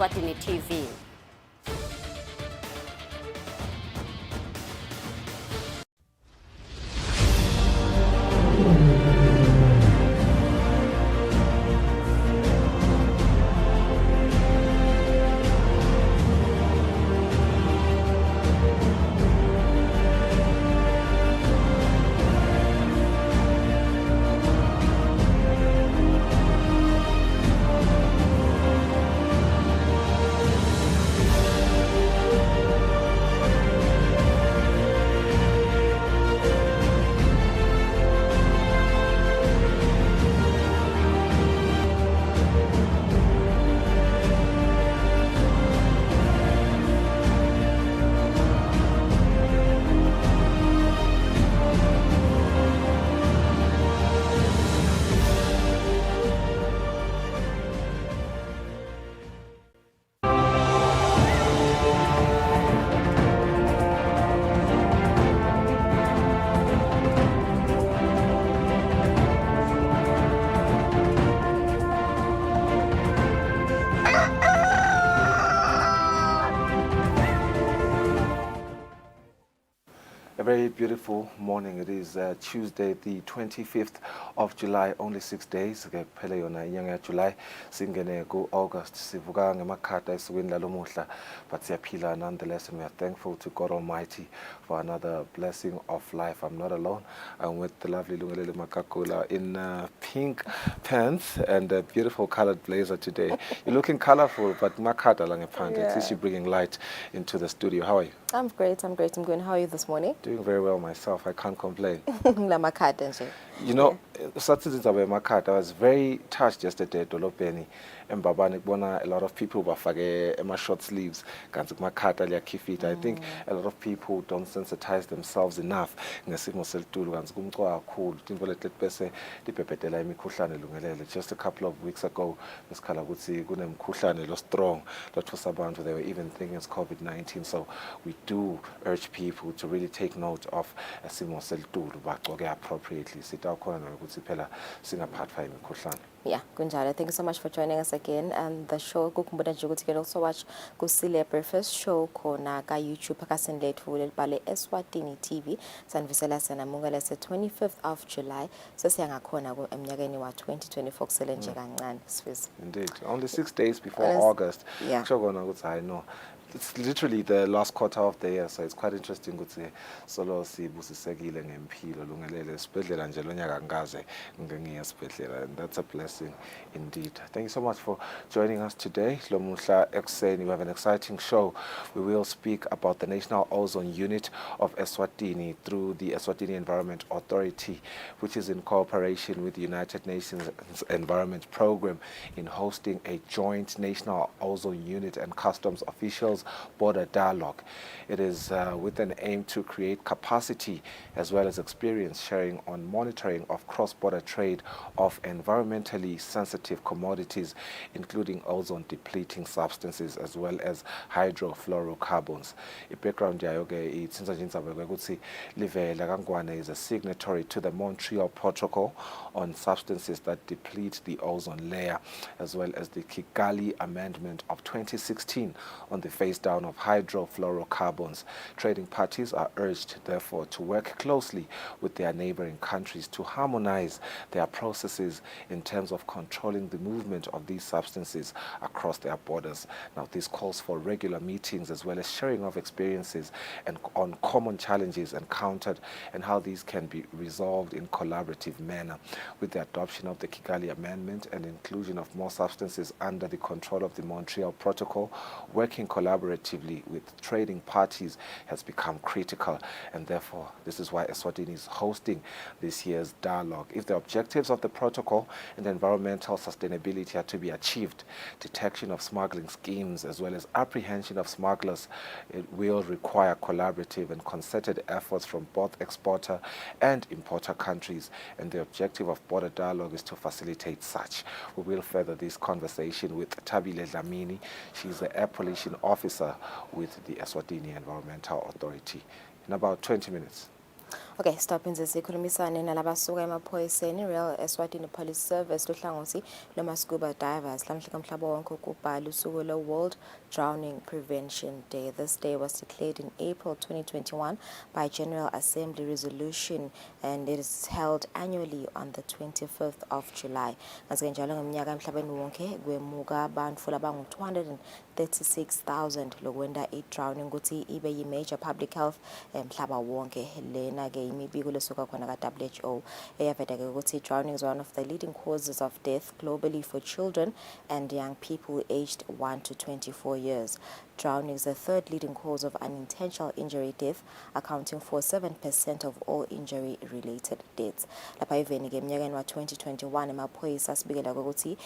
Eswatini TV. A very beautiful morning. It is Tuesday, the 25th of July, only 6 days. Phela yona inyanga July singene ku August. Sivuka ngemakhata esukwini lalomuhla, but siyaphila nonetheless, and we are thankful to God Almighty for another blessing of life. I'm not alone. I'm with the lovely Lungelele Makakula in pink pants and a beautiful colored blazer today. You're looking colorful, but makhata langephandle. Yeah. At least you're bringing light into the studio. How are you? I'm great. I'm good. How are you this morning? Doing very well myself. I can't complain. You You know, I was very touched yesterday at Dolopeni and Babani Bona. A lot of people were fage short sleeves. I think a lot of people don't sensitize themselves enough. Just a couple of weeks ago, strong. They were even thinking it's COVID-19. So we do urge people to really take note of appropriately. Yeah, Kunjala, thank you so much for joining us again. And the show, you can also watch Kusile Breakfast Show kona ka YouTube pakasendele thule bale Eswatini TV. Sanvisela sana mungala se 25th of July. Sesiyanga khona ku emnyakeni wa 2024 kusele nje kancane sifisa. Indeed, only 6 days before August. Yeah. I know. It's literally the last quarter of the year, so it's quite interesting ukuthi solo sibusisekile ngempilo lungelele sibedlela nje lonyaka ngaze ngengiya sibedlela, and that's a blessing indeed. Thank you so much for joining us today. Lomuhla ekseni, we have an exciting show. We will speak about the National Ozone Unit of Eswatini through the Eswatini Environment Authority, which is in cooperation with the United Nations Environment Program in hosting a joint National Ozone Unit and Customs officials border dialogue. It is with an aim to create capacity as well as experience sharing on monitoring of cross-border trade of environmentally sensitive commodities, including ozone depleting substances as well as hydrofluorocarbons. I-background is a signatory to the Montreal Protocol on substances that deplete the ozone layer, as well as the Kigali Amendment of 2016 on the phase down of hydrofluorocarbons. Trading parties are urged, therefore, to work closely with their neighboring countries to harmonize their processes in terms of controlling the movement of these substances across their borders. Now, this calls for regular meetings as well as sharing of experiences and on common challenges encountered and how these can be resolved in collaborative manner. With the adoption of the Kigali Amendment and inclusion of more substances under the control of the Montreal Protocol, working collaboratively with trading parties has become critical, and therefore this is why Eswatini is hosting this year's dialogue. If the objectives of the protocol and environmental sustainability are to be achieved, detection of smuggling schemes as well as apprehension of smugglers, it will require collaborative and concerted efforts from both exporter and importer countries, and the objective of border dialogue is to facilitate such. We will further this conversation with Tabile Dlamini. She's the Air Pollution Officer with the Eswatini Environmental Authority. In about 20 minutes. Okay, stop nje sikhulumisane nalabasuka emaphoyiseni Real Eswatini Police Service lohlangothi loma scuba divers lamhla kamhlaba wonke ukubhala usuku lo World Drowning Prevention Day. This day was declared in April 2021 by General Assembly resolution and it is held annually on the 25th of July. Ngazike njalo ngeminyaka emhlabeni wonke kwemuka abantu labangu 236,000 lokwenda i-drowning ukuthi ibe yi-major public health emhlaba wonke. Lena ke imibiko lesuka khona ka WHO eyaveda ke ukuthi drowning is one of the leading causes of death globally for children and young people aged 1 to 24 years. Drowning is the third leading cause of unintentional injury death, accounting for 7% of all injury-related deaths. Lapha iveni ke eminyakeni wa 2021 emaphoyisa asibikela ukuthi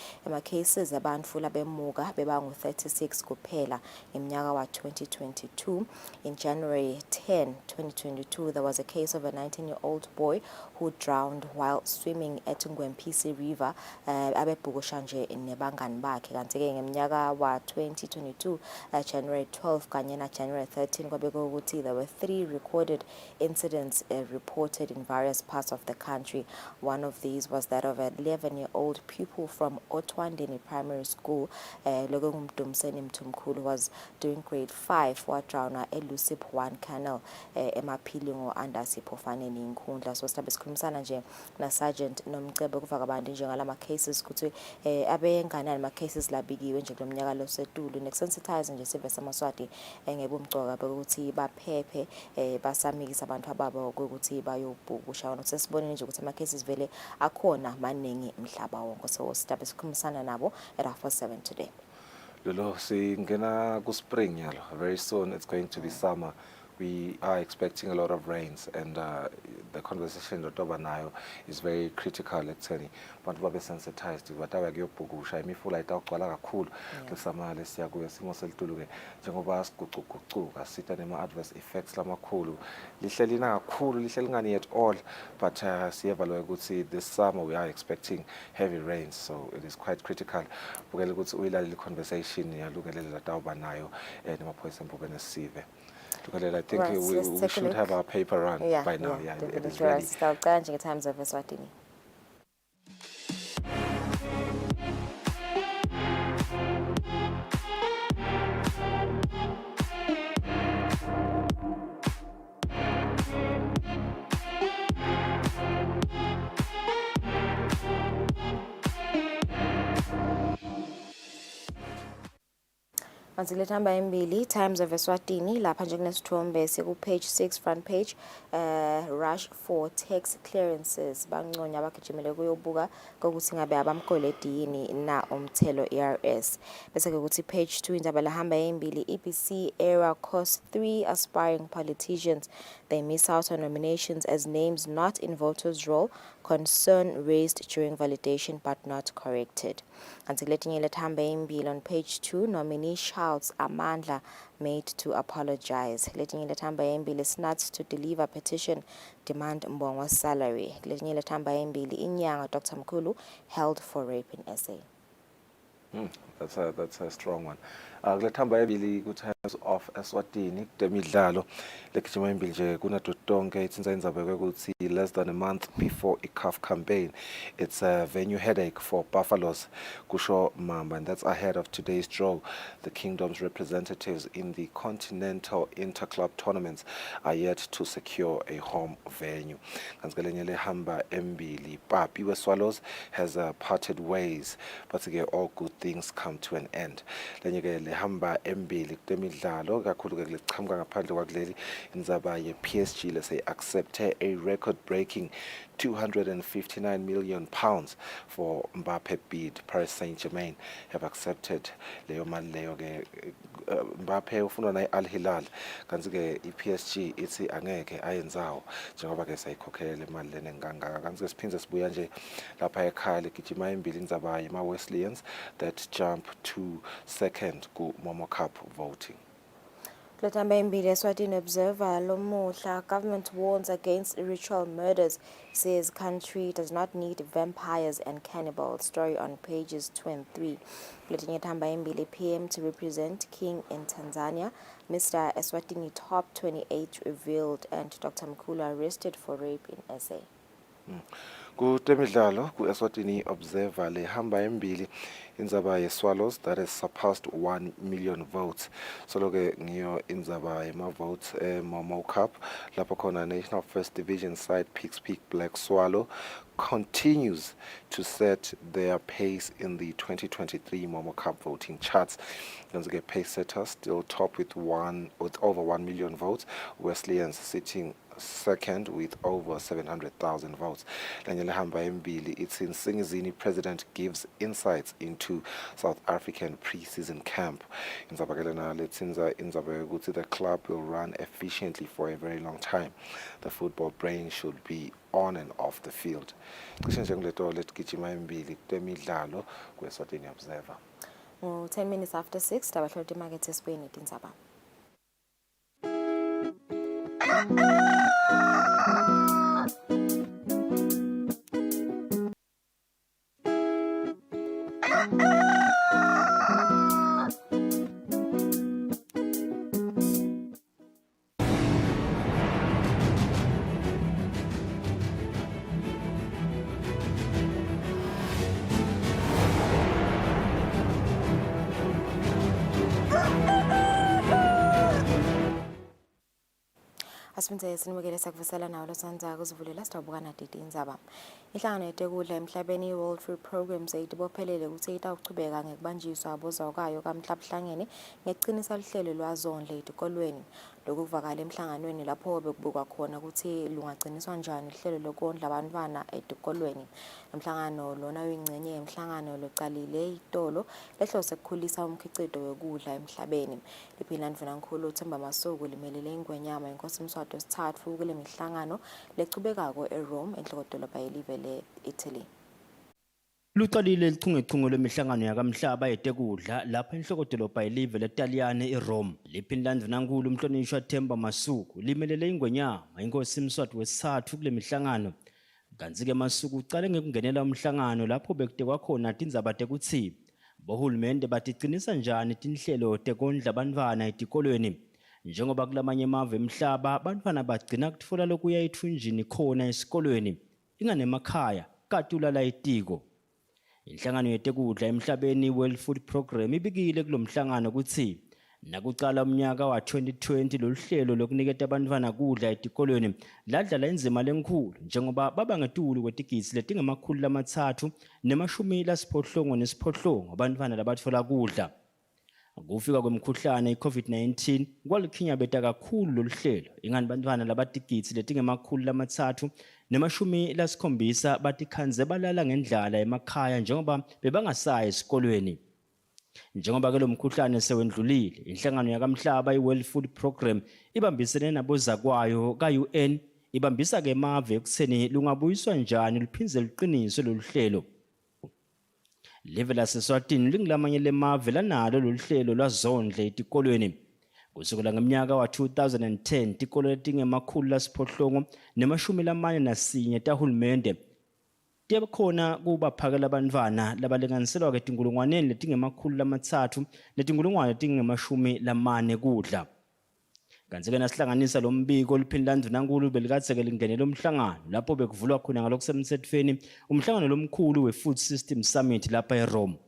cases abantu labemuka bebangu 36 kuphela iminyaka wa 2022. In January 10, 2022, there was a case of a 19-year-old boy who drowned while swimming at Ngwempisi River abebhukusha nje nebangani bakhe. Kanti ke ngeminyaka wa 2022 January 12 kanye na January 13 kwabekho ukuthi there were 3 recorded incidents reported in various parts of the country. One of these was that of an 11-year-old pupil from Otwandeni Primary School. Loko ngumdumseni Mthumkhulu was doing grade 5 wadrowna eLusip 1 Canal emaphili ngo-Andasi Phofaneni Nkhundla. So silabe sikhulumisana nje na Sergeant Nomcebo kufaka abantu njengalama cases ukuthi abenganani ama cases labikiwe nje kulomnyaka lo setulu nekusensitize nje sibe samaswati ngebumgcoka ukuthi baphephe basamikisa abantu ababo ukuthi bayobhukusha wona. Sesibonile nje ukuthi ama cases vele akhona maningi emhlaba wonke. So silabe sikhulumisana nabo at 4:07 today. Lolo singena ku spring yalo. Very soon it's going to be summer. We are expecting a lot of rains and the conversation that nayo is very critical ekutheni abantu babe sensitized ukuthi abakuyobhukusha imifula itawugcwala kakhulu lesama lesiya kuya simo selitulu ke njengoba sigucugucuka sitha nema adverse effects lamakhulu lihleli na kakhulu lihleli ngani at all but siyevalwe ukuthi this summer we are expecting heavy rains, so it is quite critical ukele ukuthi uyilalele conversation yalukelele latawuba nayo nemaphoyisa empubeni sive. I think Right, we should have our paper run by now. Yeah, it is ready. Times of Eswatini. Manzilethamba embili Times of Eswatini lapha nje kunesithombe siku page 6 front page rush for tax clearances banconya abagijimele kuyobuka ukuthi ngabe abamkoledini na umthelo ERS. Bese ke ukuthi page 2 indaba lahamba embili EPC era cost 3 aspiring politicians they miss out on nominations as names not in voters roll, concern raised during validation but not corrected. Until letting embili on page 2 nominee shouts Amandla made to apologize. Letting embili snuts to deliver petition demand Mbongwa's salary. Letting embili Inyanga Dr. Mkulu held for rape in essay. That's a strong one. Kulethamba ebili ku Times of Eswatini kutemidlalo lekijima imbili nje kunato tonke itsinza indzaba ukuthi less than a month before a CAF campaign it's a venue headache for Buffaloes kusho Mamba, and that's ahead of today's draw. The Kingdom's representatives in the Continental Interclub tournaments are yet to secure a home venue. Kanzikelenye lehamba embili Papi Swallows has parted ways, but again all good things come to an end. Lenye ke lehamba embili kutemidlalo kakhulu ke lichamuka ngaphandle kwakuleli indzaba ye PSG lese accepte a record breaking 259 million pounds for Mbappe bid. Paris Saint-Germain have accepted leyo mali leyo ke Mbappe ufuna na Al Hilal kanti ke iPSG ithi angeke ayenzawo njengoba ke sayikhokhela imali lenenganga kanti ke siphinze sibuya nje lapha ekhaya legijima embili indzaba yema Wesleyans that jump to second ku Momo Cup voting. Kletamba imbili Eswatini Observer lomuhla, government warns against ritual murders, says country does not need vampires and cannibals. Story on pages 2 and 3. Kuletinye tamba imbili PM to represent king in Tanzania. Mr. Eswatini top 28 revealed, and Dr. Mkulu arrested for rape in SA. Kutemidlalo ku-Eswatini Observer lehamba embili indzaba ye-Swallows that has surpassed 1 million votes. Solo-ke ngiyo indzaba yema-votes Momo Cup lapho khona National First Division side Pigs Peak Black Swallow continues to set their pace in the 2023 Momo Cup voting charts. Kanzi-ke pace setters still top with over 1 million votes. Wesleyans sitting second with over 700,000 votes. Lanyelehamba embili, it's in Singizini. President gives insights into South African pre-season camp. Inzabakelena letsinza inzabayokuthi the club will run efficiently for a very long time. The football brain should be on and off the field. Cishe njengoleto letigijima embili kutemidlalo ku-Eswatini Observer. 10 minutes after 6, tabahloti market esibuyeni tindzaba. Asiphinze sinimukele sakuvusela nawo losanza kuzivulela sitawubuka nadidi indzaba. Inhlangano yetekudla emhlabeni World Food Program seyitibophelele ukuthi itawuchubeka ngekubanjiswa abozawukayo kamhlabuhlangene ngekuqinisa luhlelo lwazondle etikolweni. Lokhu kuvakala emhlanganweni lapho bekubukwa khona ukuthi lungagciniswa njani uhlelo lokondla abantwana etikolweni. Umhlangano lona uyingcenye yemhlangano localile itolo lehlose ukukhulisa umkhicido wekudla emhlabeni. Liphina ndvunankulu uThemba Masuku limelele ingwenyama inkosi Mswati wesithathu kule mihlangano lecubekako eRome enhlokodolobha yelive le-Italy. Luqalile lichungechunge lwemihlangano yakamhlaba yetekudla lapha enhlokodolobha yelive leTaliyane eRome. Liphina ndvunankulu umhlonishwa Themba Masuku limelele ingwenyama inkosi Mswati wesithathu kule mihlangano. Kanzi-ke Masuku ucale ngekungenela umhlangano lapho bekutekwa khona tindzaba tekutsi bohulumende batiqinisa njani tinhlelo tekondla abantwana etikolweni. Njengoba kulamanye emave emhlaba abantwana bagcina kutfola lokuya ethunjini khona esikolweni inganemakhaya kati ulala etiko. Inhlangano yetekudla emhlabeni World Food Program ibikile kulomhlangano kutsi nakucala umnyaka wa 2020 loluhlelo lokuniketa abantwana kudla etikolweni ladlala inzima lenkhulu njengoba baba ngetulu kwetigidzi letingama-389 abantwana labatfola kudla. Kufika kwemkhuhlane i-COVID-19 kwalikhinyabeta kakhulu loluhlelo ingani bantwana labatigidzi letingama-370 batikhanze balala ngendlala emakhaya njengoba bebangasayi esikolweni. Njengoba ke lo mkhuhlane sewendlulile, inhlangano yakamhlaba i-World Food Program ibambisene nabozakwayo ka-UN ibambisa ke emave ekutheni lungabuyiswa njani luphindze luqiniswe lolu hlelo. Live laseSwatini lingulamanye lemave lanalo lolu hlelo lwazondle etikolweni. Kusukela ngeminyaka wa 2010 tikolo letingama-841 tahulumende tiyakhona kubaphakela abantwana labalinganiselwa ke tinkulungwaneni letingama-340 kudla. Kanzi-ke nasihlanganisa lo mbiko liphindla ndvunankulu belikadze-ke lingenela umhlangano lapho bekuvulwa khona ngalokusemthethweni umhlangano lomkhulu we-Food System Summit lapha eRome.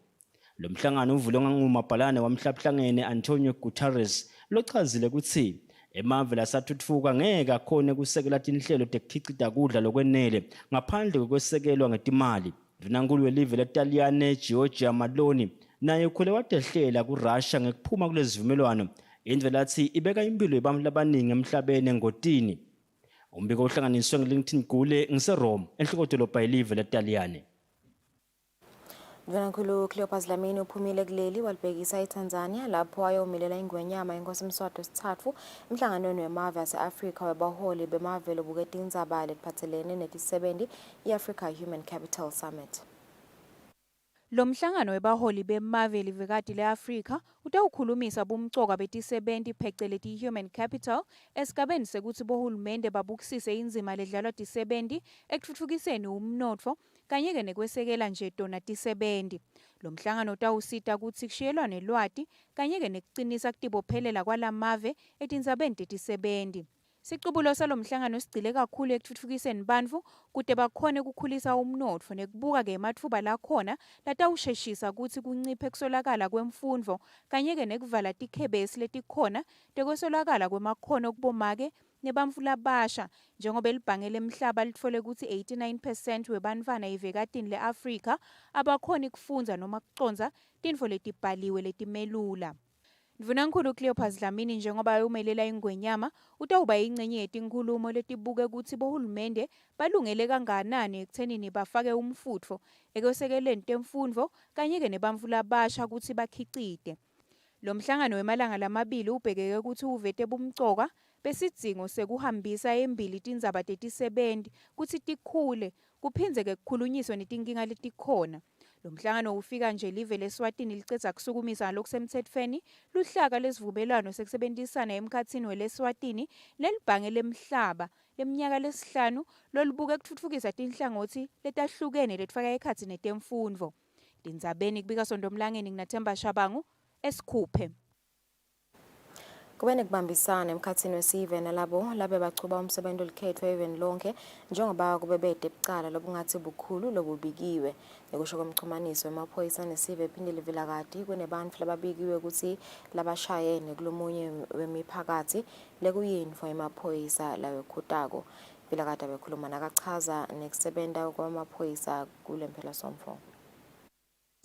Lo mhlangano uvulwe ngumabhalane wamhlabuhlangene Antonio Guterres lochazile kutsi emave lasathutfuka ngeke akhone kusekela tinhlelo tekukhicita kudla lokwenele ngaphandle kokwesekelwa ngetimali. Ndvunankulu welive leTaliyane Giorgia Maloni naye ukhule watehlela kuRussia ngekuphuma kulezivumelwano indvelatsi ibeka impilo yebantfu labaningi emhlabeni engotini. Umbiko uhlanganiswe ngeLinkedIn Gule ngiseRome enhlokodolobha yelive leTaliyane. Ndvunankulu Cleopas Dlamini uphumile kuleli walibhekisa eTanzania lapho wayomelela ingwenyama inkosi Mswati wesithathu emhlanganweni wemave ase-Afrika wabaholi bemave lobuketa indzaba lephatselene netisebenzi i-Africa Human Capital Summit. Lo mhlangano webaholi bemave livekati le-Afrika utawukhulumisa bumcoka betisebenti pheceleti human capital esigabeni sekuthi bohulumende babukisise indzima ledlalwa tisebenti ekutfutfukiseni umnotfo kanye-ke nekwesekela nje tona tisebenti. Lo mhlangano utawusita kutsi kushiyelwane lwati kanye-ke nekucinisa kutibophelela kwalamave etindzabeni tetisebenti. Siqubulo salomhlangano sigcile kakhulu ekutfutfukiseni bantfu kute bakhone kukhulisa umnotfo nekubuka-ke ematfuba lakhona latawusheshisa kutsi kunciphe kusolakala kwemfundvo kanye-ke nekuvala tikhebesi letikhona tekwesolakala kwemakhono kubomake nebantfu labasha njengoba elibhange lemhlaba litfole kutsi 89% webantfwana ivekatini le-Afrika abakhoni kufundza noma kucondza tintfo letibhaliwe letimelula. Ndvunankhulu Cleopas Dlamini njengoba umelela ingwenyama utawuba yingcenye yetinkhulumo letibuke kutsi bohulumende balungele kanganani ekuthenini bafake umfutfo ekwesekeleni temfundvo kanye-ke nebantfu labasha kutsi bakhicite. Lo mhlangano wemalanga lamabili ubhekeke kutsi uvete bumcoka besidzingo sekuhambisa embili tindzaba tetisebenti kutsi tikhule kuphindze-ke kukhulunyiswe netinkinga letikhona. Lo mhlangano ufika nje live leSwatini licedza kusukumisa ngalokusemtsetfweni luhlaka lesivumelwano sekusebenzisana emkhatsini weleswatini nelibhange lemhlaba leminyaka lesihlanu lolubuke kutfutfukisa tinhlangothi letahlukene letfaka ekhatsi netemfundvo. Tindzabeni kubika Sondomlangeni nginaThemba Shabangu esikhuphe. Kube nekubambisana emkhatsini wesive nalabo labe bachuba umsebenzi olikhethwa even lonke njengoba kube bede bucala lobungathi bukhulu lobubikiwe ekusho komchumaniso wemaphoyisa nesive ephindile vilakati kunebantfu lababikiwe ukuthi labashayene kulomunye wemiphakathi lekuyinfo emaphoyisa lawe khutako. Vilakati abekhuluma nakachaza nekusebenta kwamaphoyisa kule mphela somfo.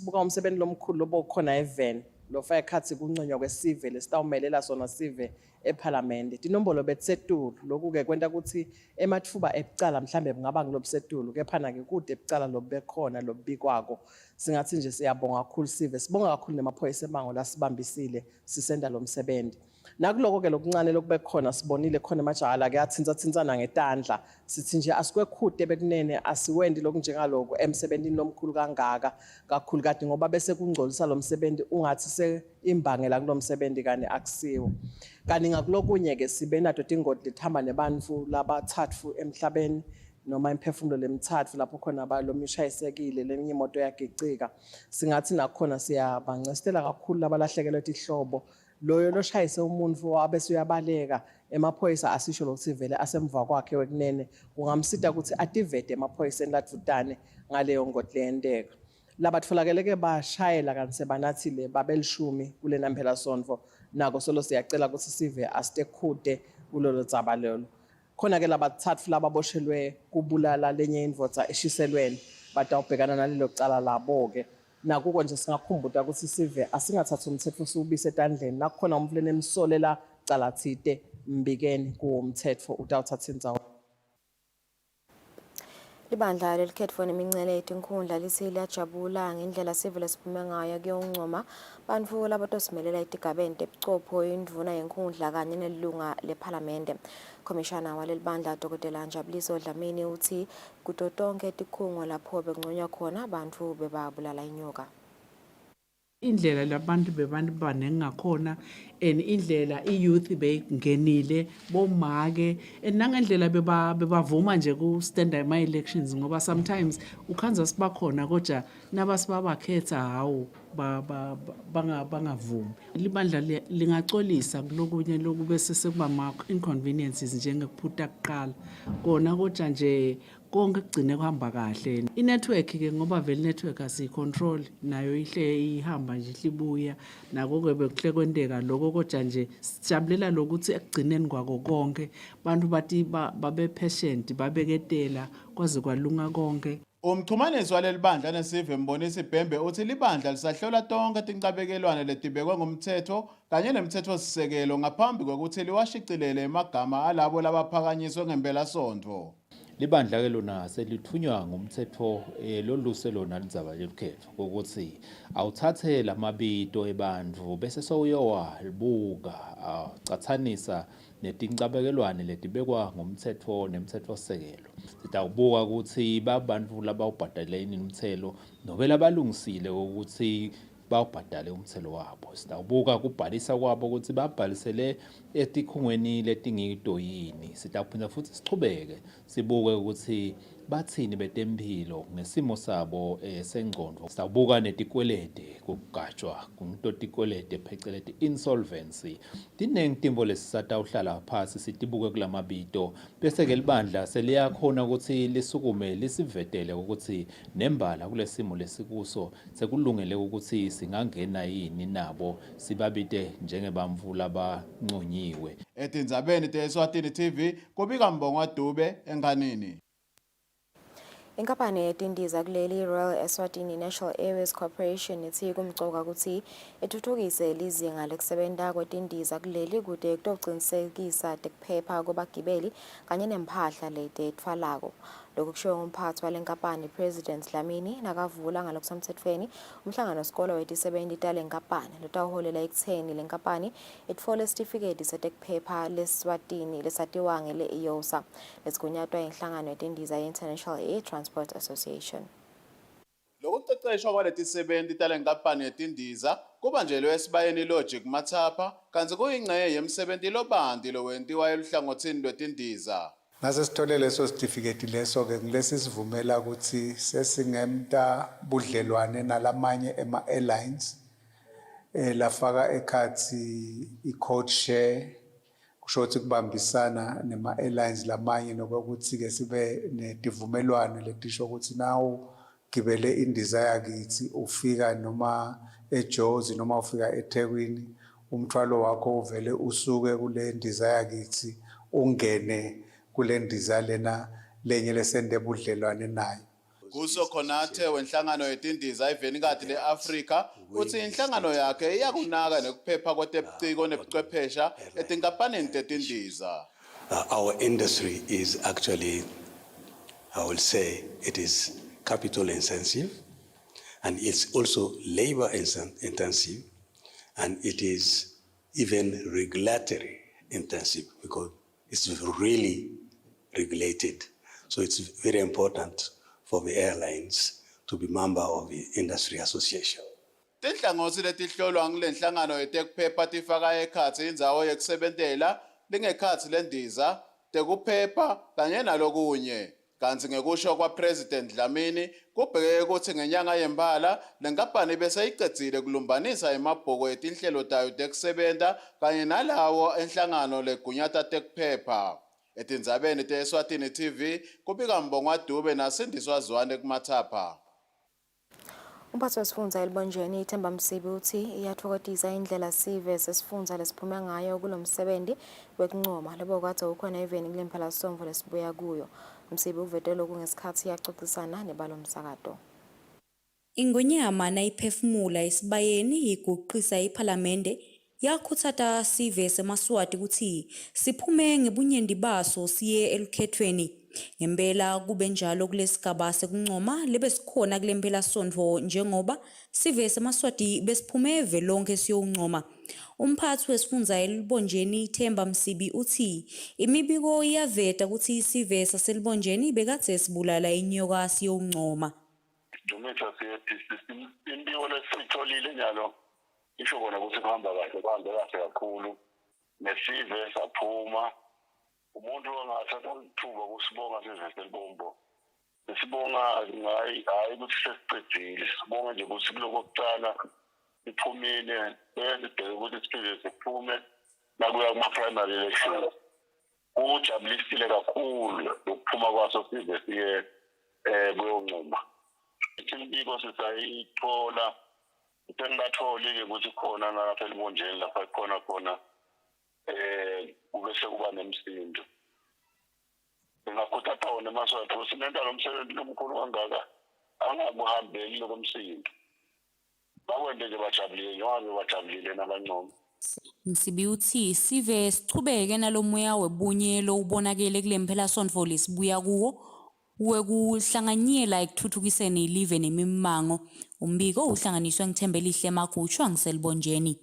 Buka umsebenzi lomkhulu lobokhona even lofaka ekhathi kunconywa kwesive lesitawumelela sona sive eParliament tinombolo betsetulu loku-ke kwenta ukuthi ematfuba ebucala mhlambe kungaba ngilobusetulu kephana-ke kude ebucala lobubekhona lobubikwako singathi nje siyabonga kakhulu sive sibonga kakhulu nemaphoyisa emango lasibambisile sisenda lo msebenzi. Nakuloko-ke lokuncane lokubekhona sibonile khona emajaha la kuyathintsathintsana ngetandla sithi nje asikwekhude bekunene asiwendi lokhu njengaloku emsebenzini lomkhulu kangaka kakhulu kade ngoba bese kungcolisa lo msebenzi ungathi seimbangela kulo msebenzi kani akusiwo. Kanti ngakulokunye-ke sibe nato tingoti lethamba nebantfu labathatfu emhlabeni noma imphefumulo lemithatfu lapho khona balomunye ushayisekile leminye imoto yagicika singathi nakhona siyabancestela kakhulu labalahlekelwe tihlobo. Loyo loshayise umuntu wabese uyabaleka emaphoyisa asisho lokuthi vele asemva kwakhe wekunene kungamsita ukuthi ativete emaphoyiseni ladvutane ngaleyo ngoti leyenteka. Labatfolakele-ke bashayela kanti banathile babelishumi kule namphela sonto nako solo siyacela ukuthi sive asitekhude kulolo dzaba lelo. Khona-ke labathatfu lababoshelwe kubulala lenye indvodza eshiselweni batawubhekana nalelo cala labo-ke. Nakuko nje singakhumbuta ukuthi sive asingathathi umthetho siwubise etandleni nakukhona umuntu lenemsolela cala thite mbikeni kuwo umthetho utawuthatha indzawo. Libandla lelikhetfwa nemincele yetinkhundla lithi liyajabula ngendlela sive lesiphume ngayo kuyoncoma bantfu labatosimelela etigabeni tebuchopho indvuna yenkhundla kanye nelilunga leParliament. Komishana walelibandla Dr. Njabuliso Dlamini uthi kuto tonke tikhungo lapho bekunconywa khona bantfu bebabulala inyoka. Indlela labantu bebantu baningi ngakhona indlela iyouth beyingenile bomake nangendlela bebavuma nje ku stand ama elections ngoba sometimes ukhanza sibakhona kodwa nabasibabakhetha hawo bangavumi. Libandla lingacolisa kulokunye loku bese sekuba ama inconveniences njengekuphuta kuqala kona kodwa nje konke kugcine kuhamba kahle. Inetwork ke ngoba vele network asiyicontrol nayo ihle ihamba nje ihlibuya nako-ke bekuhle kwenteka lokho kodwa nje sijabulela lokuthi ekugcineni kwako konke bantu bathi babe patient babeketela kwaze kwalunga konke. Umchumaniso waleli bandla nesive Mbonisi Ibhembe uthi libandla lisahlola tonke tincabekelwane letibekwe ngumthetho kanye nemithetho sisekelo ngaphambi kokuthi liwashicilele emagama alabo labaphakanyiswe ngempela sonto. libandla ke lona selithunywa ngumthetho loluse lona lidzaba lekhetho ukuthi awuthathe lamabito ebantfu bese sowuyowabuka awucathanisa netincabekelwane letibekwa ngumthetho nemtsetfosisekelo. Sitawubuka ukuthi babantfu labawubhadaleni umthelo nobe labalungisile ukuthi bawubhadale umthelo wabo. Sitawubuka kubhalisa kwabo ukuthi babhalisele etikhungweni letingito yini. Sitawuphinda futhi sichubeke sibuke ukuthi bathini betemphilo ngesimo sabo sengqondo. Sitawubuka netikwelede kugajwa kunto tikwelede pheceleti insolvency. Tinengi timvo lesisatawuhlala phasi sitibuke kulamabito bese ke libandla seliyakhona ukuthi lisukume lisivetele ukuthi nembala kulesimo lesikuso sekulungele ukuthi singangena yini nabo sibabite njengebantfu labanconyiwe. Etindzabeni te-Eswatini TV kubika Mbongo Dube enganeni. Inkampani yetindiza kuleli Royal Eswatini National Airways Corporation ithi kumcoka ukuthi ethuthukise lizinga lekusebenta kwetindiza kuleli kude kutokucinisekisa tekuphepha kwabagibeli kanye nempahla lete etfwalako. Lokhu kushiwo ngumphathi wale nkampani President Dlamini nakavula ngalokusemthethweni umhlangano wesikole wetisebenti tale nkampani lotawuholela ekutheni le nkampani itfole isitifiketi setekuphepha leSwatini lesatiwa ngele IOSA lesigunyatwa inhlangano yetindiza ye-International Air Transport Association. Lokuqeqeshwa kwaletisebenzi tale nkampani yetindiza kubanjelwe esibayeni Logic Mathapha kanti kuyingxenye yemsebenzi lobanti lowentiwa eluhlangothini lwetindiza. Nase sithole leso certificate leso ke ngilesi sivumela ukuthi sesingemta budlelwane nalamanye ema-airlines lafaka ekhathi i-code share kusho ukuthi kubambisana nema-airlines lamanye nokuthi ke sibe netivumelwano letisho ukuthi nawo gibele indiza yakithi ufika noma eJozi noma ufika eThekwini umthwalo wakho uvele usuke kule ndiza yakithi ungene kule ndiza lena lenye lesende budlelwane nayo. Kuso khonathe wenhlangano yetindiza ivenikati le-Afrika uthi inhlangano yakhe iyakunaka nekuphepha kwetebuciko nebuchwephesha etinkampanini tetindiza. Our industry is actually, I will say, it is capital intensive and it's also labor intensive and it is even regulatory intensive because it's really regulated. So it's very important for the airlines to be member of the industry association. Tinhlangothi letihlolwa ngilenhlangano yetekuphepha tifaka ekhatsi indzawo yekusebentela lingekhatsi lendiza tekuphepha kanye nalokunye. Kanti ngekusho kwaPresident Dlamini kubhekeke ukuthi ngenyanga yembala lenkampani bese icedzile kulumbanisa emabhuku etinhlelo tayo tekusebenta kanye nalawo enhlangano legunyata tekuphepha. Etindzabeni te-Eswatini TV kubika Mbongo Dube naSindiswa Zwane kuMathapha. Umphathi wesifundza elibonjeni Themba Msibi uthi iyathokozisa indlela sive sesifundza lesiphume ngayo kulomsebenzi wekuncoma lebokade ukhona eveni kulemphela-sonto lesibuya kuyo. Msibi uvetele kungesikhathi yaxoxisana nebalomsakato. Ingonyama nayiphefumula esibayeni yiguqisa iPhalamende yakhuthata sive seMaswati ukuthi siphume ngebunyendi baso siye elukhethweni. Ngempela kube njalo kulesigaba sekuncoma lebesikhona kulemphela-sonto njengoba sive seMaswati besiphume evelonke siyoncoma. Umphathi wesifundza elibonjeni Themba Msibi uthi imibiko iyaveta ukuthi isive saselibonjeni bekade sibulala inyoka siyoncoma. Dumitha imbiko lesitholile njalo isho kona ukuthi kuhamba kahle kakhulu nesive saphuma umuntu ongathatha ithuba kusibonga sizeselibombo sibonga hayi ukuthi sesiqedile sibonga nje ukuthi kulokuqala iphumile bese bheke ukuthi siphinde siphume nakuya kuma-primary election. Ujabulisile kakhulu ukuphuma kwaso size siye kuyoncuma. Imbiko sisayithola sengatholi-ke ukuthi khona nalapha elibonjeni lapha khona kube sekuba nemsindo. Singakhuthatha wona eMaswati ukuthi sinenta lo msebenzi lomkhulu kangaka angabuhambeli lokomsindo. Bakwende nje bajabulile njengoba bajabulile nabancoma. Ngisibi uthi sive sichubeke nalomoya webunye lo ubonakele kule mpelasonto lesibuya kuwo wekuhlanganyela ekuthuthukiseni ilive nemimango. Umbiko uhlanganiswe ngithembelihle Magutshu angiselibonjeni.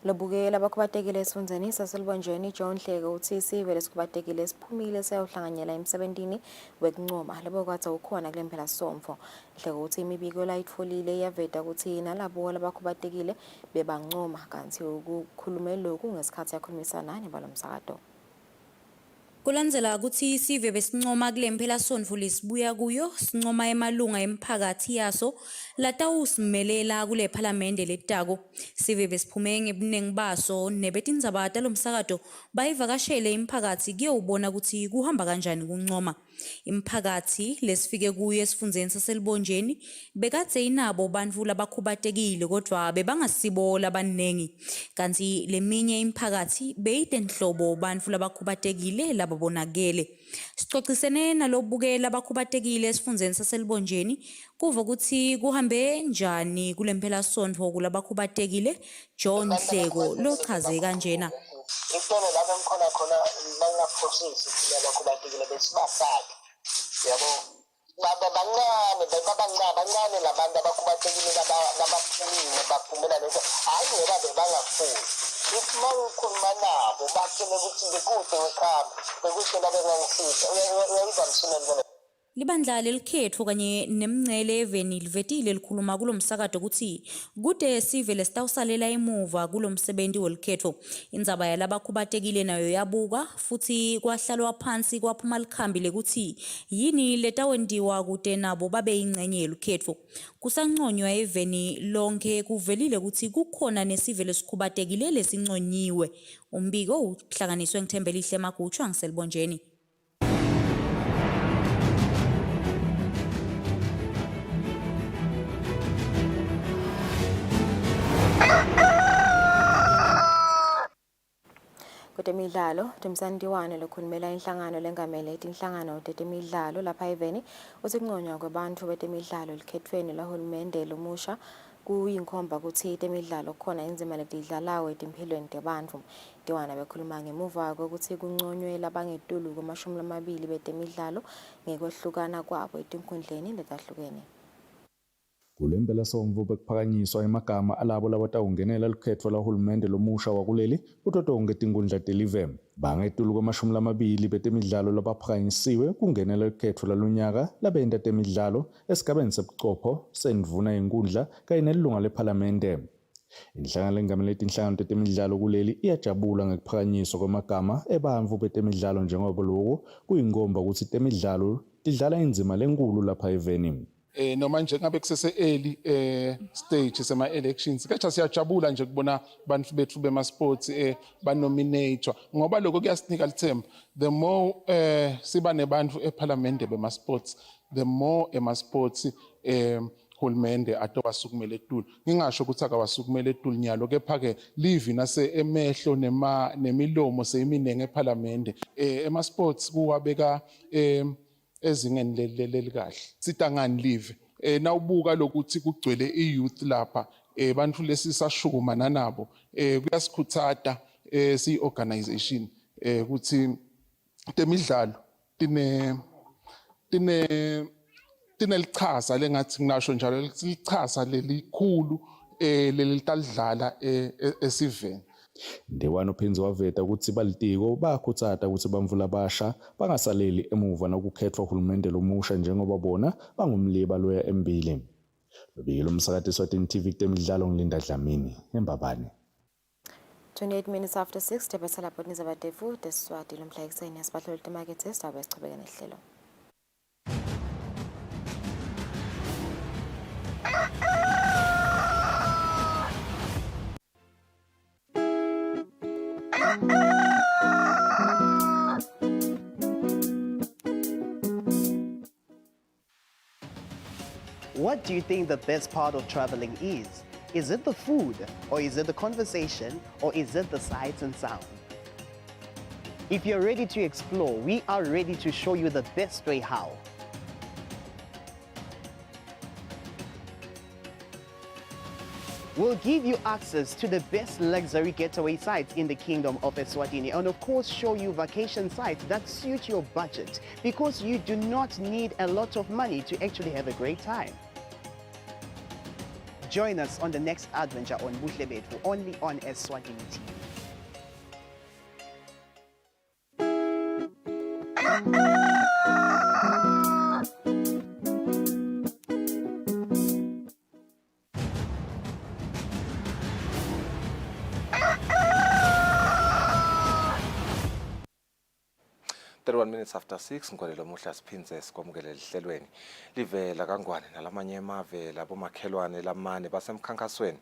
Lobukela abakhubatekile esifundeni saselibonjeni John Hleke uthi isive lesikhubatekile esiphumile sayohlanganyela emsebentini wekuncoma labo kwathi ukhona kule mpelasonto. Hleke uthi imibiko layitfolile iyaveta ukuthi nalabo labakhubatekile bebancoma kanti ukukhuluma lokhu ngesikhathi yakhulumisana nebalomsakato. Kulandzela ukuthi isive besincoma kule mpelasonto lesibuya kuyo sincoma emalunga emphakathi yaso latawusimelela kule parliamente letako. Sive besiphume ngebuningi baso nebetindzaba talomsakato bayivakashele imphakathi kuyobona ukuthi kuhamba kanjani kuncoma. Imphakathi lesifike kuyo esifundzeni saselibonjeni bekadze inabo bantfu labakhubatekile kodwa bebangasibo labanengi. Kanti leminye imphakathi beyitenhlobo bantfu labakhubatekile lababonakele. Sixoxisene nalobukela abakhubatekile esifundzeni saselibonjeni kuva ukuthi kuhambe njani kule mpelasonto kulabakhubatekile. John Hleko lochaze kanjena. Ikona lapho ngikhona khona bangaphosisi thina bakhubatekile besibafake yabo baba bancane labantu abakhubatekile labaphumile baphumela leso hayi ngoba bebangafuni ithi mangikhuluma nabo bathele ukuthi bekude ngikhamba bekuhle labe ngangisiza uyayiva msina Libandla lelikhetho kanye nemngcele eveni livetile likhuluma kulomsakato ukuthi kude sive lesitawusalela emuva kulomsebenzi welikhetho. Indzaba yalabakhubatekile nayo yabuka futhi kwahlalwa phansi kwaphuma likhambile ukuthi yini letawendiwa kude nabo babe ingcenye yelikhetho. Kusanconywa eveni lonke kuvelile ukuthi kukhona nesive lesikhubatekile lesinconyiwe. Umbiko uhlanganiswe ngithembelihle Magutshu angiselibonjeni. Kutemidlalo Temsandiwane lokhulumela inhlangano lengamele inhlangano tetemidlalo lapha eveni uthi kunconywa kwabantu betemidlalo likhethweni lahulumende lomusha kuyinkomba ukuthi temidlalo khona inzima letidlalayo etimpilweni tebantfu. Diwana bekhuluma ngemuva kokuthi kunconywe labangetulu ku-20 betemidlalo ngekwehlukana kwabo etinkhundleni letahlukene. Kule mpelasonto bekuphakanyiswa emagama alabo labatawungenela likhetfo lahulumende lomusha wakuleli utotonke tinkhundla telive. Bangetulu ku-20 betemidlalo labaphakanyisiwe kungenela likhetfo lalonyaka labenta temidlalo esigabeni sebuchopho sendvuna yenkhundla kanye nelilunga lephalamende. Inhlangano lengamele tinhlangano tetemidlalo kuleli iyajabula ngekuphakanyiswa kwamagama ebantfu betemidlalo njengoba lokho kuyinkomba ukuthi temidlalo tidlala indzima lenkulu lapha eveni. Noma nje ngabe kusese early stage sema elections kepha siyajabula nje kubona abantu bethu bema sports banominate ngoba lokho kuyasinika lithemba. The more siba nebantu eParliament bema sports, the more ema sports hulumende atobasukumela etulu. Ngingasho ukuthi akawasukumela etulu nyalo kepha ke live nase emehlo nemilomo seyiminenge eParliament ema sports kuwabeka ezingeni lelikahle sitangani live nawubuka lokuthi kugcwele iyouth lapha bantu lesisashukuma nanabo kuyasikhuthata si-organization ukuthi temidlalo tinelichaza lengathi nginasho njalo lichaza lelikhulu lelitalidlala esiveni. Ndewano phenzi waveta ukuthi balitiko bakhutsata ukuthi bamvula abasha bangasaleli emuva nokukhethwa uhulumende lomusha njengoba bona bangumliba loya embili. Lobikelo umsakathi Eswatini TV kutemidlalo ngilinda Dlamini eMbabane. 28 minutes after 6 tebesela lapho nizabadefu deswati lomhla ekseni yasibahlolo temarket sesitaba esichubeka nehlelo. What do you think the best part of traveling is? Is it the food, or is it the conversation, or is it the sights and sound? If you're ready to explore, we are ready to show you the best way how. We'll give you access to the best luxury getaway sites in the Kingdom of Eswatini and of course show you vacation sites that suit your budget because you do not need a lot of money to actually have a great time. Join us on the next adventure on Buhle Bethu, only on Eswatini TV. Minutes after 6 ngolelo muhla siphindze sikwamukele lihlelweni livela kangwane nalamanye emave labomakhelwane lamane basemkhankasweni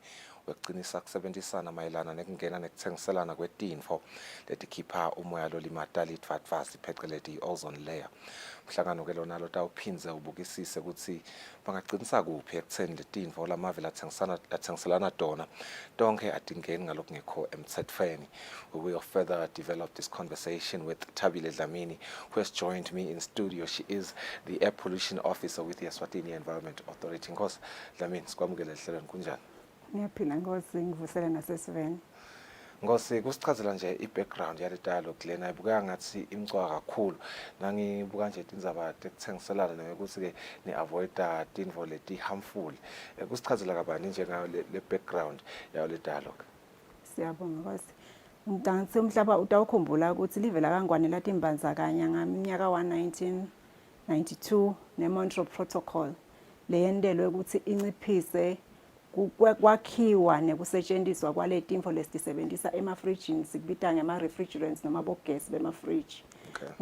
wekucinisa kusebenzisana mayelana nekungena nekuthengiselana kwetinfo letikhipha umoya lolimata lidvadvasi pheceleti ozone layer. Mhlangano ke lona lo tawuphindze ubukisise ukuthi bangacinisa kuphi ekutheni letinfo lamave lathengiselana tona tonke atingeni ngalokungekho emtsetfweni. We will further develop this conversation with Tabile Dlamini, who has joined me in studio. She is the Air Pollution Officer with the Eswatini Environment Authority. Nkosi Dlamini, sikwamukele lihlelweni kunjani? Ngiyaphila Nkosi, ngivusela nasesiveni. Nkosi, kusichazela nje i-background yale dialogue lena ibuka ngathi imcwa kakhulu. Nangibuka nje indzaba tekuthengiselana nokuthi ke ni-avoida tinfo leti harmful. Kusichazela kabani njengayo le background yayo le dialogue? Siyabonga Nkosi. Mdansi umhlaba utawukhumbula ukuthi livela kangwane latimbandzakanya ngaminyaka 1992 ne-Montreal Protocol leyendelwe ukuthi inciphise kwakhiwa nekusetshenziswa kwaletinfo lesisebenzisa emafrijini sikubita ngema-refrigerants noma bogesi bemafriji.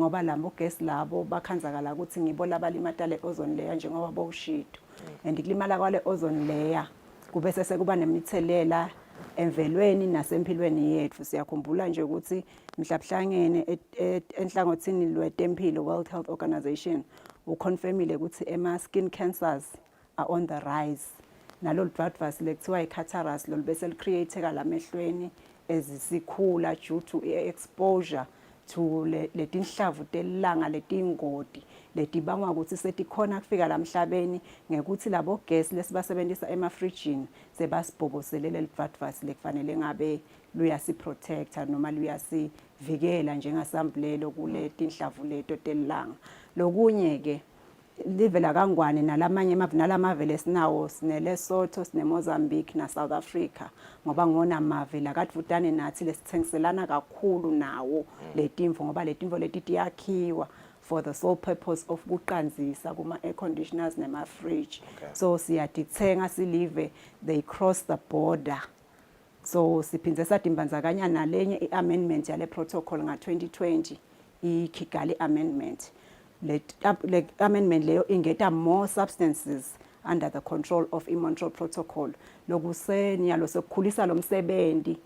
Ngoba labo gesi labo bakhanzakala ukuthi ngibo labalimata le-ozone layer njengoba bowushido. And kulimala kwale ozone layer kube sekuba nemithelela emvelweni nasempilweni yethu. Siyakhumbula nje ukuthi mhlabhlangene enhlangothini lwetempilo World Health Organization uconfirmile ukuthi skin cancers are on the rise. Nalo lidvadvasi lekuthiwa i-cataracts lo bese li-create-eka lamehlweni ezisikhula due to exposure to letinhlavu telilanga letingoti letibangwa ukuthi setikhona kufika lamhlabeni ngekuthi labo gas lesibasebenzisa emafrijini sebasibhoboselele lidvadvasi lekufanele ngabe luyasiprotecta noma luyasivikela njengasambulelo kule tinhlavu leto telilanga. Lokunye ke livela kangwane nalamanye nalamave lesinawo sineLesotho sineMozambique na South Africa ngoba ngona mave lakadvutane nathi lesithengiselana kakhulu nawo letimfo ngoba letimfo leti yakhiwa for the sole purpose of kuqanzisa kuma air conditioners nema fridge. So siyadithenga silive they cross the border. So siphindze satimbandzakanya nalenye iamendment yale protocol nga2020 iKigali amendment. Let amendment leyo ingeta more substances under the control of Montreal Protocol. Lokusenya sekukhulisa lo msebenzi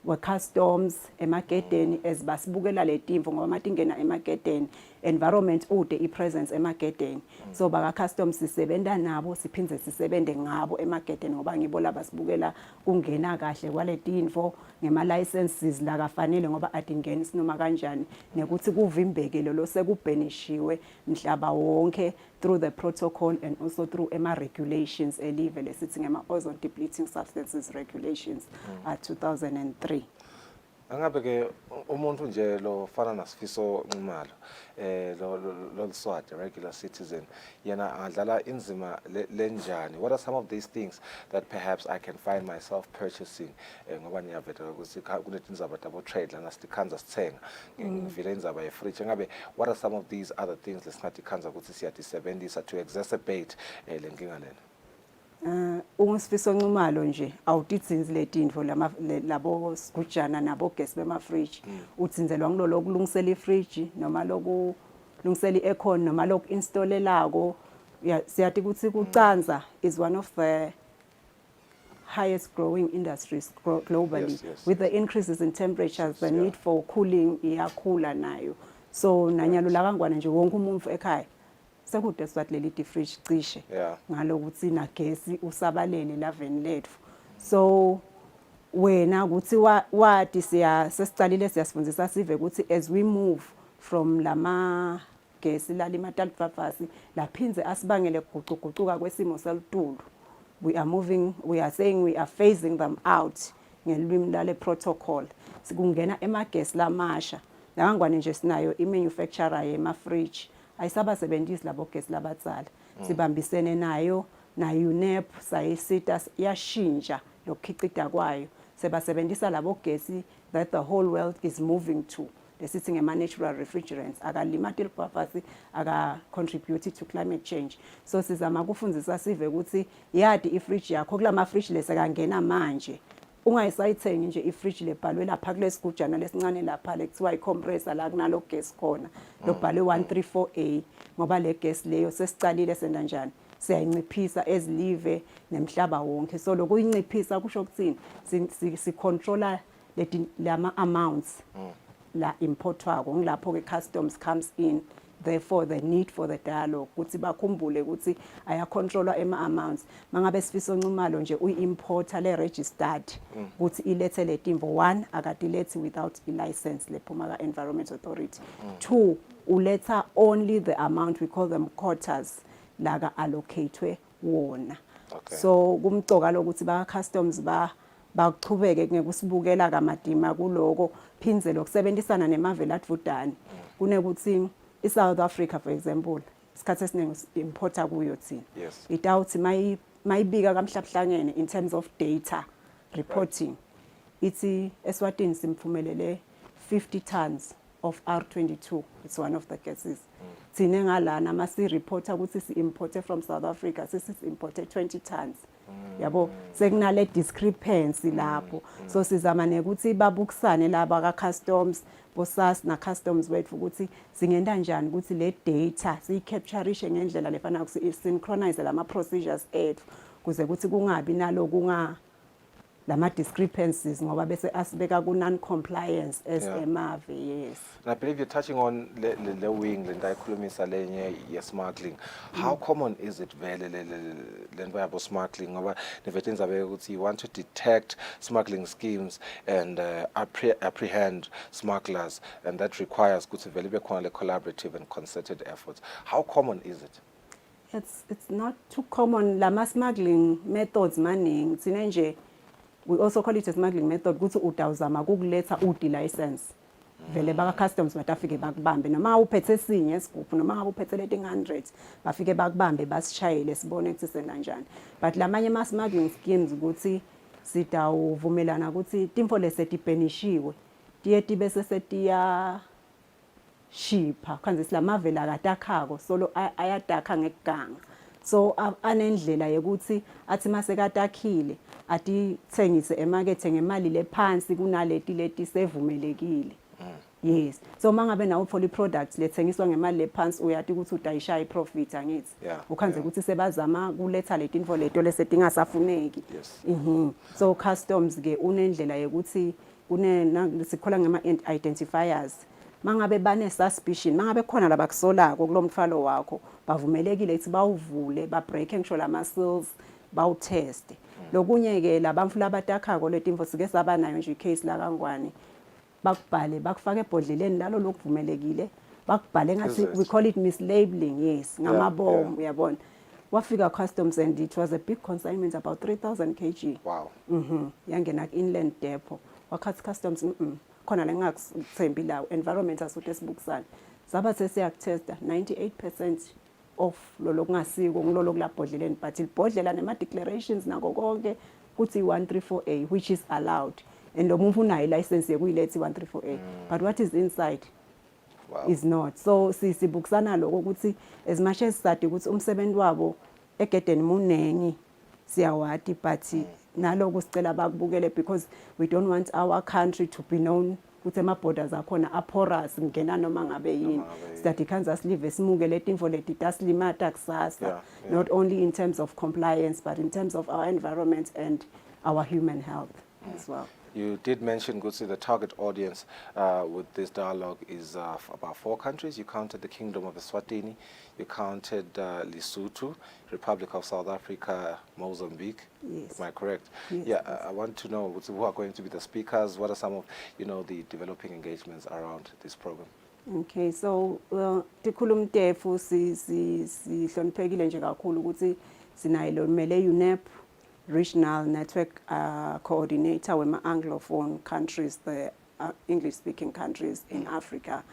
we-customs emagedeni ezibasibukela letimfo ngoba matingena emagedeni environment ude i-presence emagedeni. So baka-customs sisebenta nabo siphindze sisebende ngabo emagedeni ngoba ngibo labasibukela kungena kahle kwaletinfo ngema-licenses lakafanele ngoba atingeni sinoma kanjani nekuthi kuvimbeke lo sekubhenishiwe mhlaba wonke through the protocol and also through ema-regulations elive lesithi ngema-ozone depleting substances regulations 2003. Angabe ke umuntu nje lo fana naSifiso Nxumalo lo Liswati regular citizen yena angadlala inzima lenjani? What are some of these things that perhaps I can find myself purchasing ngoba niyaveta ukuthi kunetindzaba tabo trade lana sitikhanza sithenga ngivile indzaba ye fridge. Angabe what are some of these other things lesingathi khanza ukuthi siyadisebenzisa to exacerbate lenkinga lena? Ungusifiso Nxumalo nje awutitsinzi letinfo labo sigujana nabo gas bemafriji utsinzelwa ngilo lokulungisela ifriji noma lokulungisela i-aircon noma loku-installelako. Siyathi ukuthi kucanza is one of the highest growing industries globally. Yes. With the increases in temperatures the need for cooling iyakhula nayo. So nanyalo la kangwane nje wonke umuntu ekhaya sekude swathi leli fridge cishe ngalokuthi na gesi usabalele laveni lethu. So wena ukuthi wathi sesicalile siyasifundisa sive ukuthi as we move from lama gesi lalimatalifafasi laphinze asibangele kugucugucuka kwesimo selitulu we are saying we are phasing them out ngelwimi lale protocol. Sikungena emagesi lamasha. Nakangwane nje sinayo i-manufacturer yema-fridge. Ayisabasebenzisi labo gesi labatsala. Sibambisene nayo na UNEP sayisita yashintsha lokukhicita kwayo. Sebasebenzisa labo gesi that the whole world is moving to. Lesithi ngema-natural refrigerants akalimati ilibhafasi aka-contribute to climate change. So sizama kufundzisa sive ukuthi yadi ifridge yakho kulama-fridge lesekangena manje. Ungayisayithengi nje ifridge lebhalwe lapha kulesigujana lesincane lapha lekuthiwa i-compressor la kunalo gas khona lobhalwe 134A ngoba le gas leyo sesicalile senda njani siyayinciphisa ezilive nemhlaba wonke. So lokuyinciphisa kusho ukuthini si-controller lama amounts la importwako ngilapho ke customs comes in. Therefore the need for the dialogue ukuthi bakhumbule ukuthi ayacontrolwa amounts mangabe sifisa oncumalo nje uyi-importer le registered ukuthi ilethe le timvo. 1 akadilethi without i-license lephuma ka-Environment Authority. 2 uletha only the amount, we call them quotas la ka-allocatwe wona. So kumcoka lokuthi baka-customs baqhubeke ngekusibukela kamadima kuloko phindze lokusebenzisana nemavela advudane kunekuthi i-South Africa for example isikhathi esiningi importer kuyo thina. Itawuthi mayibika kamhlabuhlangene in terms of data reporting ithi Eswatini simphumelele 50 tons of R22. It's one of the cases. Thina ngalana masi-reporter ukuthi si-importe from South Africa sisi-importe 20 tons. Yabo sekunale discrepancy lapho. So sizama ukuthi babukisane laba ka-customs bosas na customs wethu ukuthi singenda njani ukuthi le data siyi-capturishe ngendlela lefana synchronize lama procedures ethu kuze ukuthi kungabi nalo lama discrepancies ngoba bese asibeka ku non-compliance as emave. Yes. And I believe you're touching on le wing le ndayikhulumisa lenye ye-smuggling. How common is it vele le nto yabo smuggling ngoba nevethi nizabeka ukuthi you want to detect smuggling schemes and apprehend smugglers, and that requires ukuthi vele ibe khona le collaborative and concerted efforts. How common is it? It's not too common. Lama smuggling methods maningi thina nje we also call it a smuggling method ukuthi utawuzama ukuletha license vele baka customs batafike bakubambe noma uphethe sinye esigubhu noma uphethe leti 100 bafike bakubambe basishayele sibone ukuthi sena njani. But lamanye ma smuggling schemes ukuthi sitawuvumelana ukuthi timfo lesetipenishiwe tiye tibe sesetiya shipha khanze silamavela akatakhako solo ayatakha ngekuganga. So anendlela yokuthi athi masekatakile atithengise emakethe ngemali lephansi kunaleti leti sevumelekile. Yes. So mangabe nawo uthola iproducts lethengiswa ngemali lephansi uyathi ukuthi udayisha iprofit angithi. Ukhanze ukuthi sebazama kuletha leti info leto lesetingasafuneki. So customs ke unendlela yokuthi sikhola ngema identifiers. Mangabe bane suspicion mangabe khona labakusolako kulomthwalo wakho bavumelekile ukuthi bawuvule ba break ngisho lama seals bawutest. Lokunye ke labamfu labatakhako letimfo sike saba nayo nje case la kangwane bakubhale bakufaka ebhodleleni lalo lokuvumelekile bakubhale ngathi we call it mislabeling. Yes, ngamabomu uyabona. Wafika customs and it was a big consignment about 3,000 kg. Wow. Yangena inland depot wakhathi customs khona la ngakuthembi lawo environment asuthe sibukisana saba sesiyakutesta 98% of lolo kungasiko ngilolo kulabhodleleni but ibhodlela nema declarations nako konke kuthi 134A which is allowed and lo muntu unayo license yekuyilethi 134A but what is inside is not. So sibukisana lokho ukuthi as much as sadi ukuthi umsebenzi wabo egedeni munengi siyawati but naloku sicela bakubukele because we don't want our country to be known ukuthi ama-borders akhona aporous ngena noma ngabe yini sithi Kansas live simuke leti info leti taslimata kusasa not only in terms of compliance but in terms of our environment and our human health as well. You did mention, Gutsi, the target audience with this dialogue is about 4 countries. You counted the Kingdom of Eswatini, you counted Lesotho, Republic of South Africa, Mozambique. Yes. Am I correct? Yes, yeah, I want to know who are going to be the speakers. What are some of the developing engagements around this program? Okay, so tikhulumtefu sihloniphekile nje kakhulu ukuthi sinayilo mele UNEP regional network coordinator with my Anglophone countries, the English-speaking countries in Africa.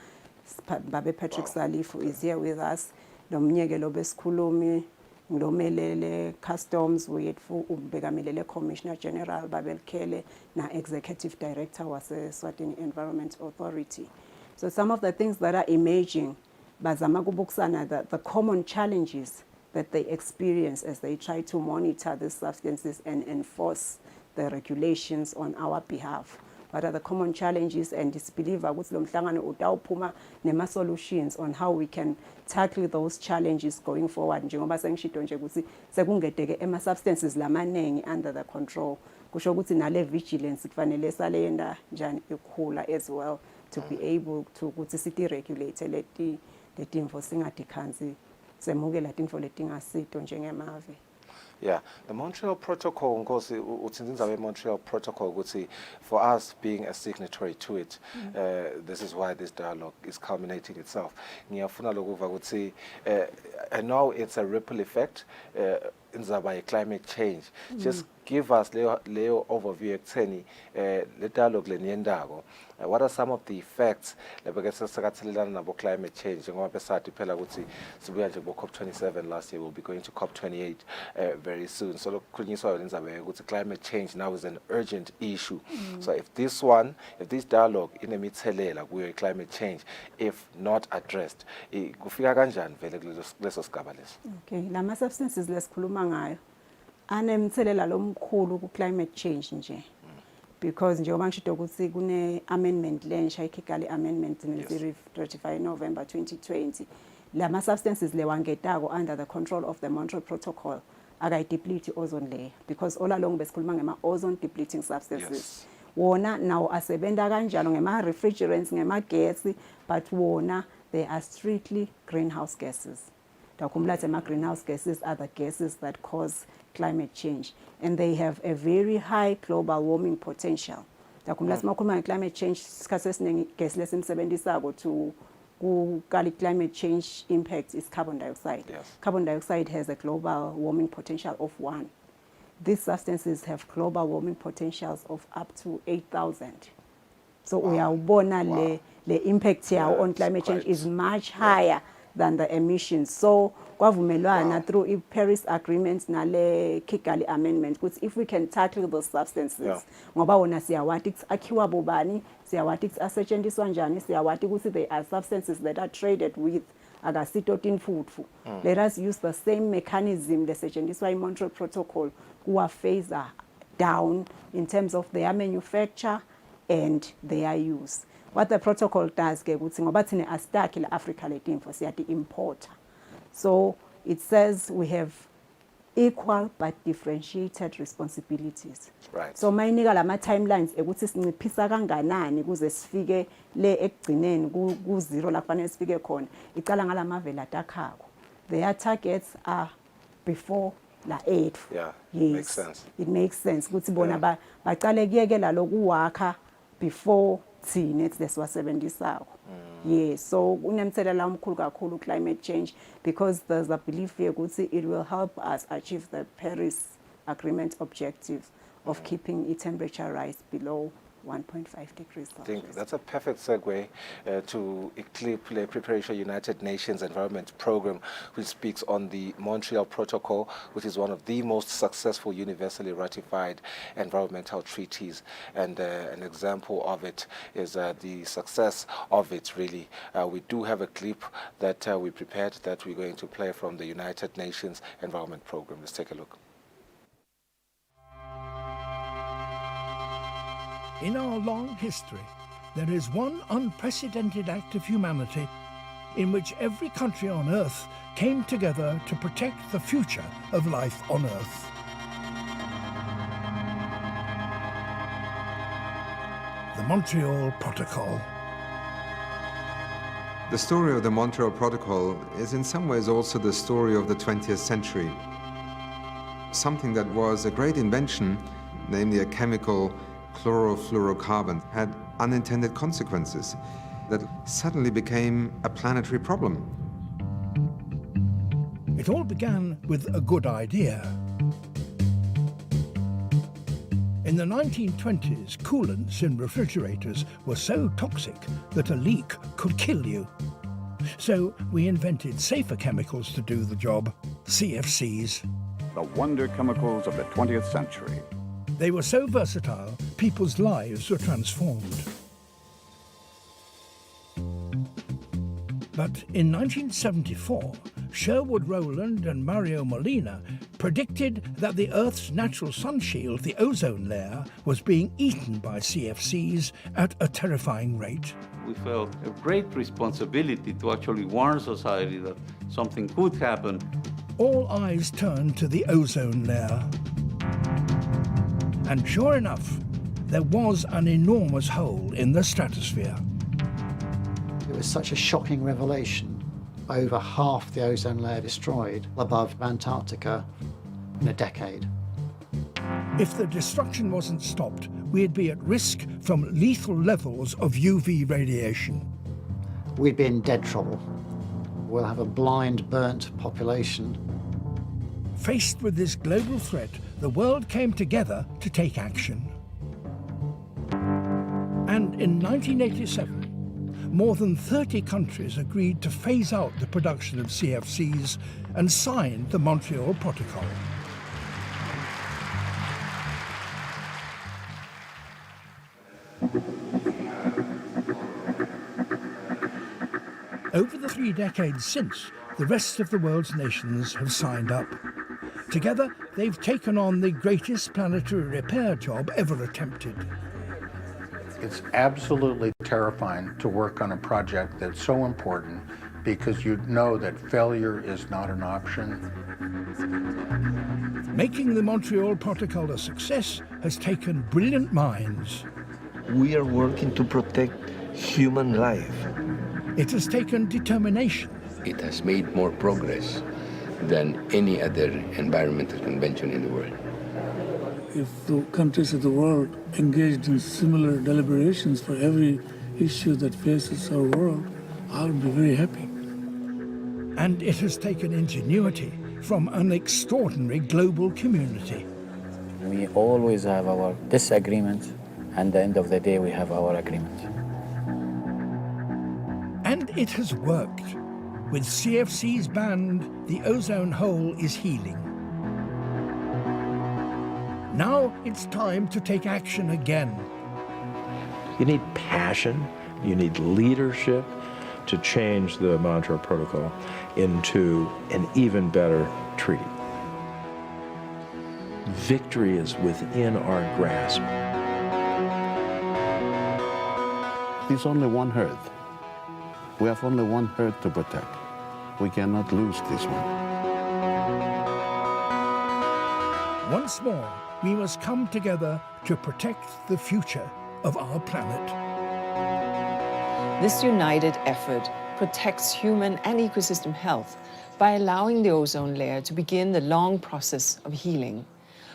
Babe Patrick Salifu is here with us. Nomnyeke lo besikhulumi ngilomelele customs wethu ubhekamelele Commissioner General Babel Kele na Executive Director wase Eswatini Environment Authority. So some of the things that are emerging, bazama kubukusana the common challenges that they experience as they try to monitor these substances and enforce the regulations on our behalf. What are the common challenges, and disbelieve ukuthi lo mhlangano utawuphuma nema solutions on how we can tackle those challenges going forward. Njengoba sengishito nje ukuthi sekungedeke ema substances lamanengi under the control. Kusho ukuthi nale vigilance kufanele salenda njani ikhula as well to be able to ukuthi sithi regulate leti info singadikhanzi semukela tinfo letingasito njengemave. Yeah, the Montreal Protocol, Montreal Protocol, for us being a signatory to it, this is why this dialogue is culminating itself. I know it's a ripple effect in climate change. Just give us Leo overview the dialogue. What are some of the effects about climate change? COP27 last year, we'll be going to COP28 very soon. So climate change now is an urgent issue. So if this dialogue in the middle with climate change, if not addressed, okay, lama substances lesikhuluma ngayo anemthelela lomkhulu ku climate change nje. Because njengoba ngishito ukuthi kune amendment lensha iKigali amendment ratified November 2020, lama substances lewangetako under the control of the Montreal Protocol akayideplete ozone layer, because all along besikhuluma ngema ozone depleting substances. Wona now asebenda kanjalo ngema refrigerants ngema gas, but wona they are strictly greenhouse gases. Greenhouse gases are the gases that cause climate change, and they have a very high global warming potential. Climate change to climate change impact is carbon dioxide. Yes. Carbon dioxide has a global warming potential of 1. These substances have global warming potentials of up to 8,000. So we are the impact here on climate change is much higher than the emissions. So through the Paris Agreement na le Kigali Amendment, if we can tackle those substances, they are substances that are traded with. Let us use the same mechanism, the Montreal Protocol, who are phased down in terms of their manufacture and their use. What the protocol does, Africa import. So it says we have equal but differentiated responsibilities. Right. So my timelines ukuthi sinciphisa kanganani kuze sifike le ekugcineni ku zero la kufanele sifike khona icala ngalamavela atakhako. Their targets are before la 8. Yeah. Yes. Makes sense. It makes sense ukuthi bona baqale kuyekela lokuwakha before thina leswasebenzisako. Yes, so unemthelela omkhulu kakhulu climate change, because there's a belief here ukuthi it will help us achieve the Paris Agreement objectives of keeping its temperature rise below 1.5 degrees Celsius. I think that's a perfect segue to ECLIP, the Preparation United Nations Environment Program, which speaks on the Montreal Protocol, which is one of the most successful universally ratified environmental treaties. And an example of it is the success of it, really. We do have a clip that we prepared that we're going to play from the United Nations Environment Program. Let's take a look. In our long history, there is one unprecedented act of humanity in which every country on Earth came together to protect the future of life on Earth. The Montreal Protocol. The story of the Montreal Protocol is in some ways also the story of the 20th century. Something that was a great invention, namely a chemical chlorofluorocarbon, had unintended consequences that suddenly became a planetary problem. It all began with a good idea. In the 1920s, coolants in refrigerators were so toxic that a leak could kill you. So we invented safer chemicals to do the job, CFCs. The wonder chemicals of the 20th century. They were so versatile, people's lives were transformed. But in 1974, Sherwood Rowland and Mario Molina predicted that the Earth's natural sun shield, the ozone layer, was being eaten by CFCs at a terrifying rate. We felt a great responsibility to actually warn society that something could happen. All eyes turned to the ozone layer. And sure enough, there was an enormous hole in the stratosphere. It was such a shocking revelation. Over half the ozone layer destroyed above Antarctica in a decade. If the destruction wasn't stopped, we'd be at risk from lethal levels of UV radiation. We'd be in dead trouble. We'll have a blind, burnt population. Faced with this global threat, the world came together to take action. And in 1987, more than 30 countries agreed to phase out the production of CFCs and signed the Montreal Protocol. Over the 3 decades since, the rest of the world's nations have signed up. Together, they've taken on the greatest planetary repair job ever attempted. It's absolutely terrifying to work on a project that's so important because you know that failure is not an option. Making the Montreal Protocol a success has taken brilliant minds. We are working to protect human life. It has taken determination. It has made more progress than any other environmental convention in the world. If the countries of the world engaged in similar deliberations for every issue that faces our world, I would be very happy. And it has taken ingenuity from an extraordinary global community. We always have our disagreements, and at the end of the day, we have our agreement. And it has worked. With CFCs banned, the ozone hole is healing. Now it's time to take action again. You need passion, you need leadership to change the Montreal Protocol into an even better treaty. Victory is within our grasp. There's only one Earth. We have only one Earth to protect. We cannot lose this one. Once more, we must come together to protect the future of our planet. This united effort protects human and ecosystem health by allowing the ozone layer to begin the long process of healing.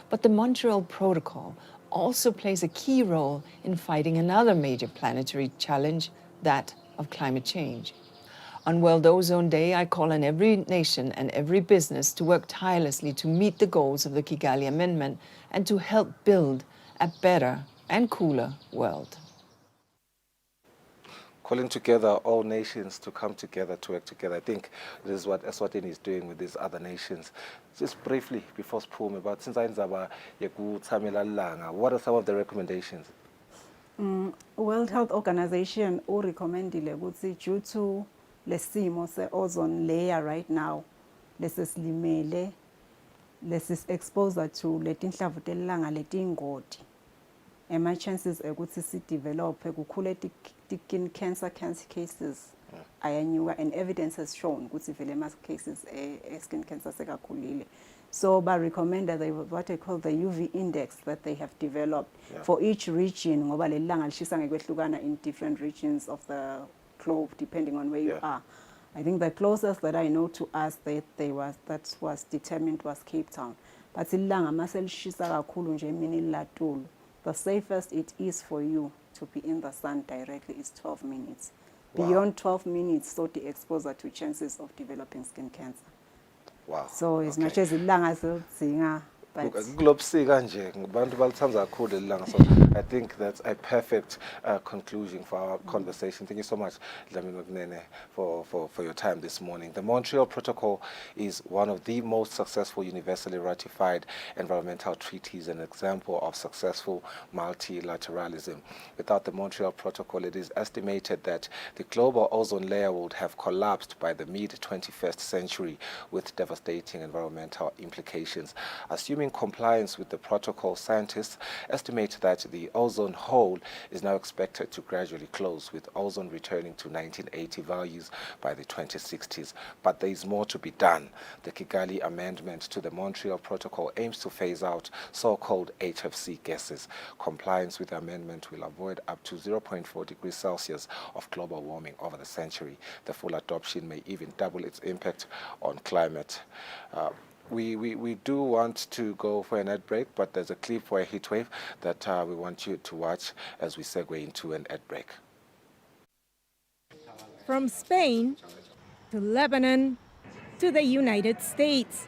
But the Montreal Protocol also plays a key role in fighting another major planetary challenge, that of climate change. On World Ozone Day, I call on every nation and every business to work tirelessly to meet the goals of the Kigali Amendment and to help build a better and cooler world. Calling together all nations to come together, to work together. I think this is what Eswatini is doing with these other nations. Just briefly, before Sprume, about since what are some of the recommendations? World Health Organization recommended due to lesimo se ozone layer right now, lesisilimele, lesis exposure to letinhlavu telanga letingoti. My chances ukuthi si develop kukhule skin cancer cases ayanyuka, and evidence has shown ukuthi vele mas cases skin cancer sekakhulile. So by recommended what I call the UV index that they have developed for each region, ngoba lelanga lishisa ngekwehlukana in different regions of the globe depending on where you are. I think the closest that I know to us that was determined was Cape Town. But ilanga mase lishisa kakhulu nje emini latulu, the safest it is for you to be in the sun directly is 12 minutes. Wow. Beyond 12 minutes, so the exposure to chances of developing skin cancer. Wow. So as much as ilanga selidzinga But so I think that's a perfect conclusion for our conversation. Thank you so much, Dlamini, for your time this morning. The Montreal Protocol is one of the most successful universally ratified environmental treaties, an example of successful multilateralism. Without the Montreal Protocol, it is estimated that the global ozone layer would have collapsed by the mid-21st century with devastating environmental implications. Assuming compliance with the protocol, scientists estimate that the ozone hole is now expected to gradually close, with ozone returning to 1980 values by the 2060s. But there is more to be done. The Kigali Amendment to the Montreal Protocol aims to phase out so-called HFC gases. Compliance with the amendment will avoid up to 0.4 degrees Celsius of global warming over the century. The full adoption may even double its impact on climate. We do want to go for an ad break, but there's a clip for a heat wave that we want you to watch as we segue into an ad break. From Spain to Lebanon to the United States,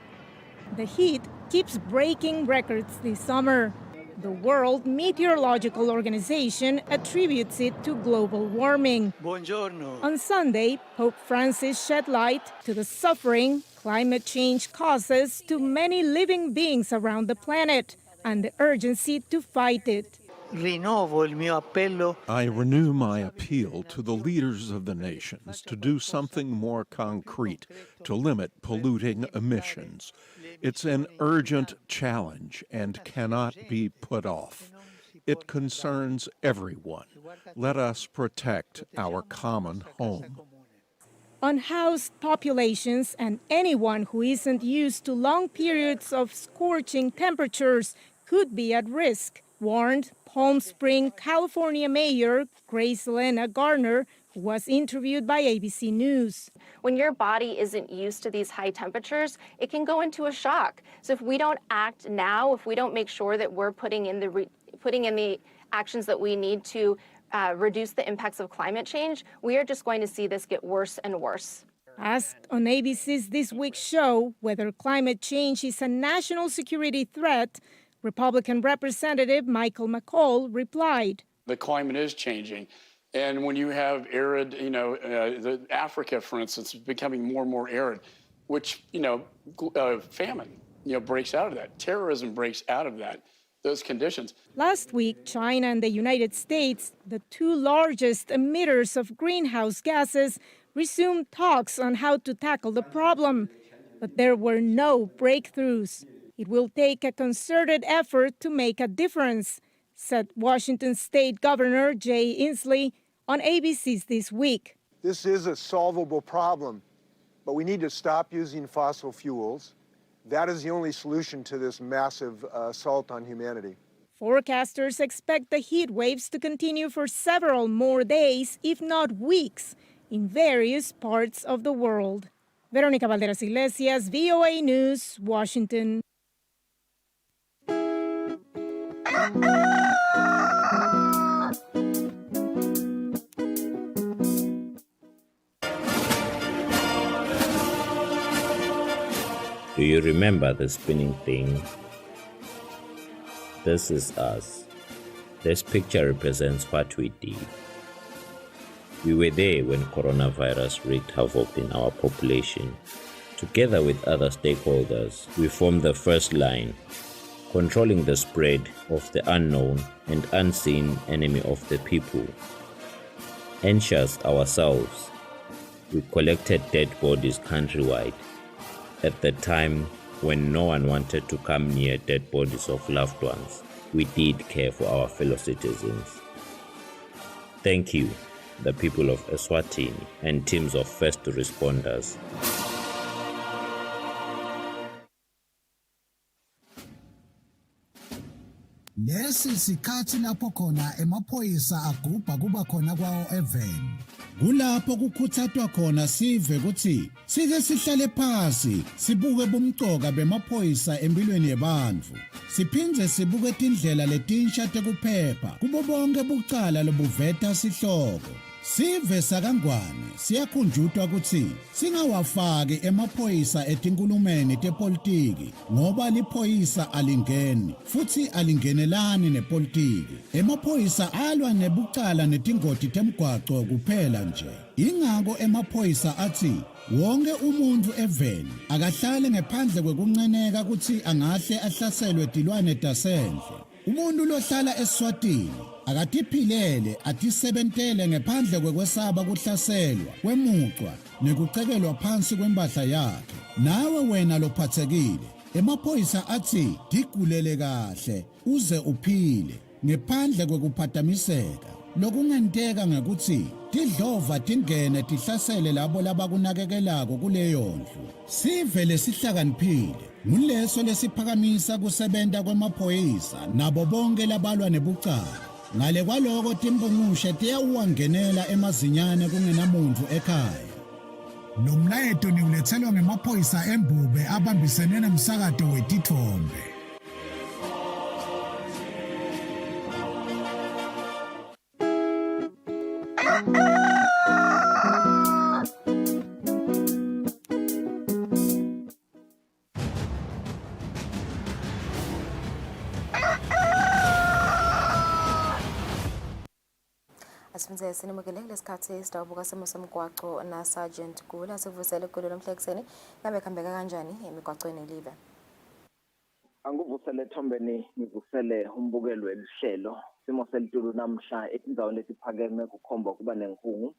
the heat keeps breaking records this summer. The World Meteorological Organization attributes it to global warming. Buongiorno. On Sunday, Pope Francis shed light to the suffering climate change causes to many living beings around the planet and the urgency to fight it. I renew my appeal to the leaders of the nations to do something more concrete to limit polluting emissions. It's an urgent challenge and cannot be put off. It concerns everyone. Let us protect our common home. Unhoused populations and anyone who isn't used to long periods of scorching temperatures could be at risk, warned Palm Springs, California Mayor Grace Elena Garner, who was interviewed by ABC News. When your body isn't used to these high temperatures, it can go into a shock. So if we don't act now, if we don't make sure that we're putting in the actions that we need to reduce the impacts of climate change, we are just going to see this get worse and worse. Asked on ABC's This Week show whether climate change is a national security threat, Republican Representative Michael McCall replied, "The climate is changing. And when you have arid, Africa, for instance, is becoming more and more arid, which, famine, breaks out of that. Terrorism breaks out of that, those conditions." Last week, China and the United States, the two largest emitters of greenhouse gases, resumed talks on how to tackle the problem. But there were no breakthroughs. It will take a concerted effort to make a difference, said Washington State Governor Jay Inslee on ABC's This Week. This is a solvable problem, but we need to stop using fossil fuels. That is the only solution to this massive assault on humanity. Forecasters expect the heat waves to continue for several more days, if not weeks, in various parts of the world. Veronica Valderas Iglesias, VOA News, Washington. Do you remember the spinning thing? This is us. This picture represents what we did. We were there when coronavirus wreaked havoc in our population. Together with other stakeholders, we formed the first line, controlling the spread of the unknown and unseen enemy of the people. Anxious ourselves, we collected dead bodies countrywide. At the time when no one wanted to come near dead bodies of loved ones, we did care for our fellow citizens. Thank you, the people of Eswatini and teams of first responders. Lesi sikhathi lapho khona emaphoyisa agubha kuba khona kwawo eveni. Kulapho kukhuthazwa khona sive ukuthi sike sihlale phansi sibuke bumcoka bemaphoyisa empilweni yabantu. Siphindze sibuke indlela letinsha tekuphepha kubo bonke bucala lobuveta sihloko. Sive sakangwane siyakhunjutwa ukuthi singawafaki emaphoyisa etinkulumeni tepolitiki ngoba liphoyisa alingeni futhi alingenelani nepolitiki. Emaphoyisa alwa nebucala netingoti temgwaco kuphela nje. Ingako emaphoyisa athi wonke umuntu eveni akahlale ngaphandle kwekunceneka ukuthi angahle ahlaselwe tilwane tasendle. Umuntu lohlala Eswatini akatiphilele atisebentele ngaphandle kwekwesaba kuhlaselwa, kwemucwa nekucekelwa phansi kwempahla yakhe. Nawe wena lophathekile, emaphoyisa athi digulele kahle uze uphile ngaphandle kwekuphatamiseka. Lokungenteka ngekuthi tidlova tingene tihlasele labo labakunakekelako kuleyo ndlu. Sivele sihlakaniphile nguleso lesiphakamisa kusebenta kwemaphoyisa nabo bonke labalwa nebucala. Ngale kwaloko timbungushe tiyawuwangenela emazinyane kungenamuntu ekhaya. Lo mlayeto niulethelwa ngemaphoyisa eMbube abambisene nomsakato wetithombe. Asifundise sinimukele lesikhathi isitabuka simo semgwaco na Sergeant Gula sivusele kulo nomhlekuseni ngabe khambeka kanjani emigwacweni elibe. Anguvusele Thombeni ngivusele umbukelo welihlelo simo selitulu namhla etindaweni lesiphakeme kukhomba kuba nenkungu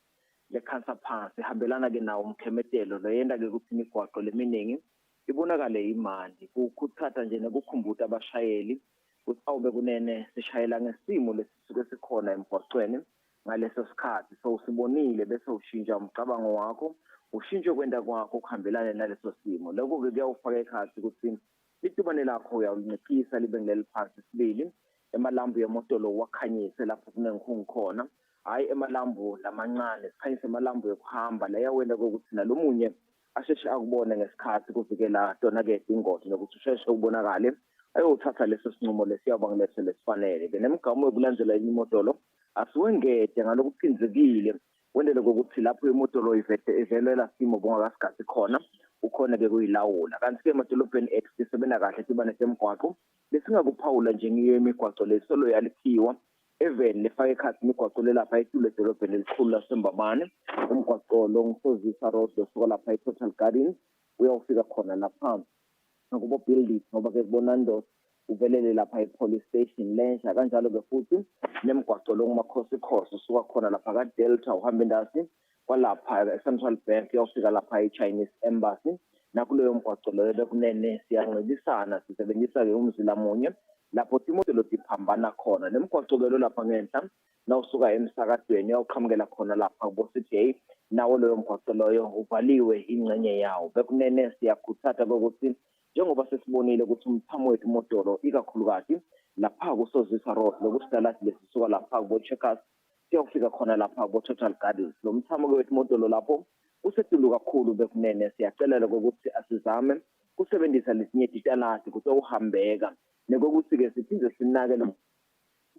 lekhansa phansi hambelana ke nawo umkhemetelo loyenda ke ukuthi imigwaqo leminingi ibonakale imandi ukuthatha nje nekukhumbuta abashayeli ukuthi awube kunene sishayela ngesimo lesisuke sikhona emgwaqweni ngaleso sikhathi so usibonile bese ushintsha umcabango wakho ushintshe kwenda kwakho kuhambelana naleso simo lokho ke kuyawufaka ekhathi ukuthi litubane lakho uyawunciphisa libe ngileli phansi sibili emalambu yemoto lo wakhanyise lapho kunenkungu khona hayi emalambu lamancane sikhanyise emalambu yokuhamba la yawenda ukuthi nalomunye asheshe akubone ngesikhathi kuvikela tona ke ingozi nokuthi usheshe ubonakale ayothatha leso sinqumo lesiyabanga leso lesifanele benemigamo yokulandela imoto lo asiwengede ngalokucinzekile wendele ukuthi lapho imoto lo ivelela simo bongakasigasi khona ukhona ke kuyilawula kanti ke emadolobheni ethu sisebena kahle tibane semgwaqo lesingakuphawula nje ngiyemigwaqo lesolo yalikhiwa even lefake ekhathi imigwaqo lapha etule edolobheni elikhulu laseMbabane umgwaqo lo ngisozisa road losuka lapha eTotal Gardens uyawufika khona lapha ngoba building ngoba ke bonando uvelele lapha epolice station lensha kanjalo ke futhi nemigwaqo lo ngumakhosi khosi usuka khona lapha ka Delta uhamba indasi kwalapha eCentral Bank uyofika lapha eChinese Embassy nakuleyo mgwaqo loyo bekunene siyanqibisana sisebenzisa ke umzila munye lapho imoto lo tiphambana khona nemigwaqo lo lapha ngenhla nawusuka emsakadweni uyaqhamukela khona lapha kuBosity nawo leyo mgwaqo loyo uvaliwe ingcenye yawo bekunene siyakhuthatha ukuthi njengoba sesibonile ukuthi umthamo wethu imotolo ikakhulukazi lapha kusozisa road lokusidala lesisuka lapha kuBocheckers siyofika khona lapha kuTotal Gardens lo mthamo wethu imotolo lapho usedulu kakhulu bekunene siyacelela ukuthi asizame kusebenzisa lesinye italati ukuthi uhambeka nekokuthi ke siphinde sinake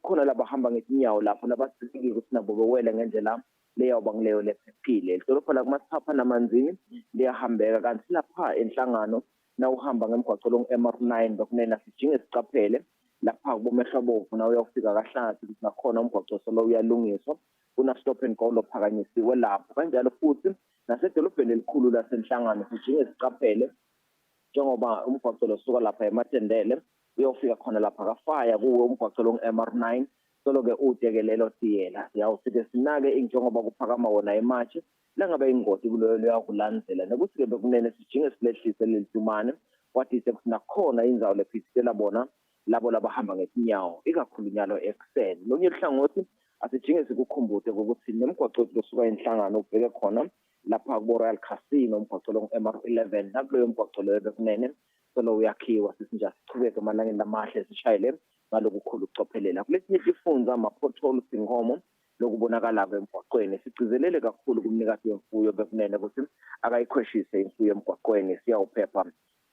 khona labahamba ngezinyawo lapho nabasifikile ukuthi nabo bewele ngendlela leyo bangileyo lephephile idolobha la kumasipha namanzini liyahambeka kanti lapha enhlangano na uhamba ngemgwaqo lo MR9 bekunena sijinge sicaphele lapha kubomehlobovu na uyofika kahlathi ukuthi nakhona umgwaqo solo uyalungiswa una stop and go lophakanyisiwe lapho kanjalo futhi nasedolobheni elikhulu lasenhlangano sijinge sicaphele njengoba umgwaqo lo suka lapha eMathendele uyofika khona lapha kafaya kuwe umgwaqo lo MR9 solo ke udekelelo tiyela siyawufike sinake injengoba kuphakama wona eMarch langabe ingoti kuloyo leyakulandzela nokuthi ke bekunene sijinge silehlise lelitumane wathi sekunakhona indzawo lephithela bona labo labahamba ngezinyawo ikakhulu nyalo ekseni lonye ihlangothi asijinge sikukhumbuze ukuthi nemigwaqo losuka enhlangano ubheke khona lapha ku Royal Casino umgwaqo lo MR11 nakuloyo mgwaqo loyo bekunene solo uyakhiwa sisinja sichubeke emalangeni lamahle sishayele ngalokukhulu ucophelela kulesinye ifunza ama-potholes inkomo lokubonakala emgwaqweni sigcizelele kakhulu kumnikazi wemfuyo bekunene ukuthi akayikhweshise imfuyo emgwaqweni siyawuphepha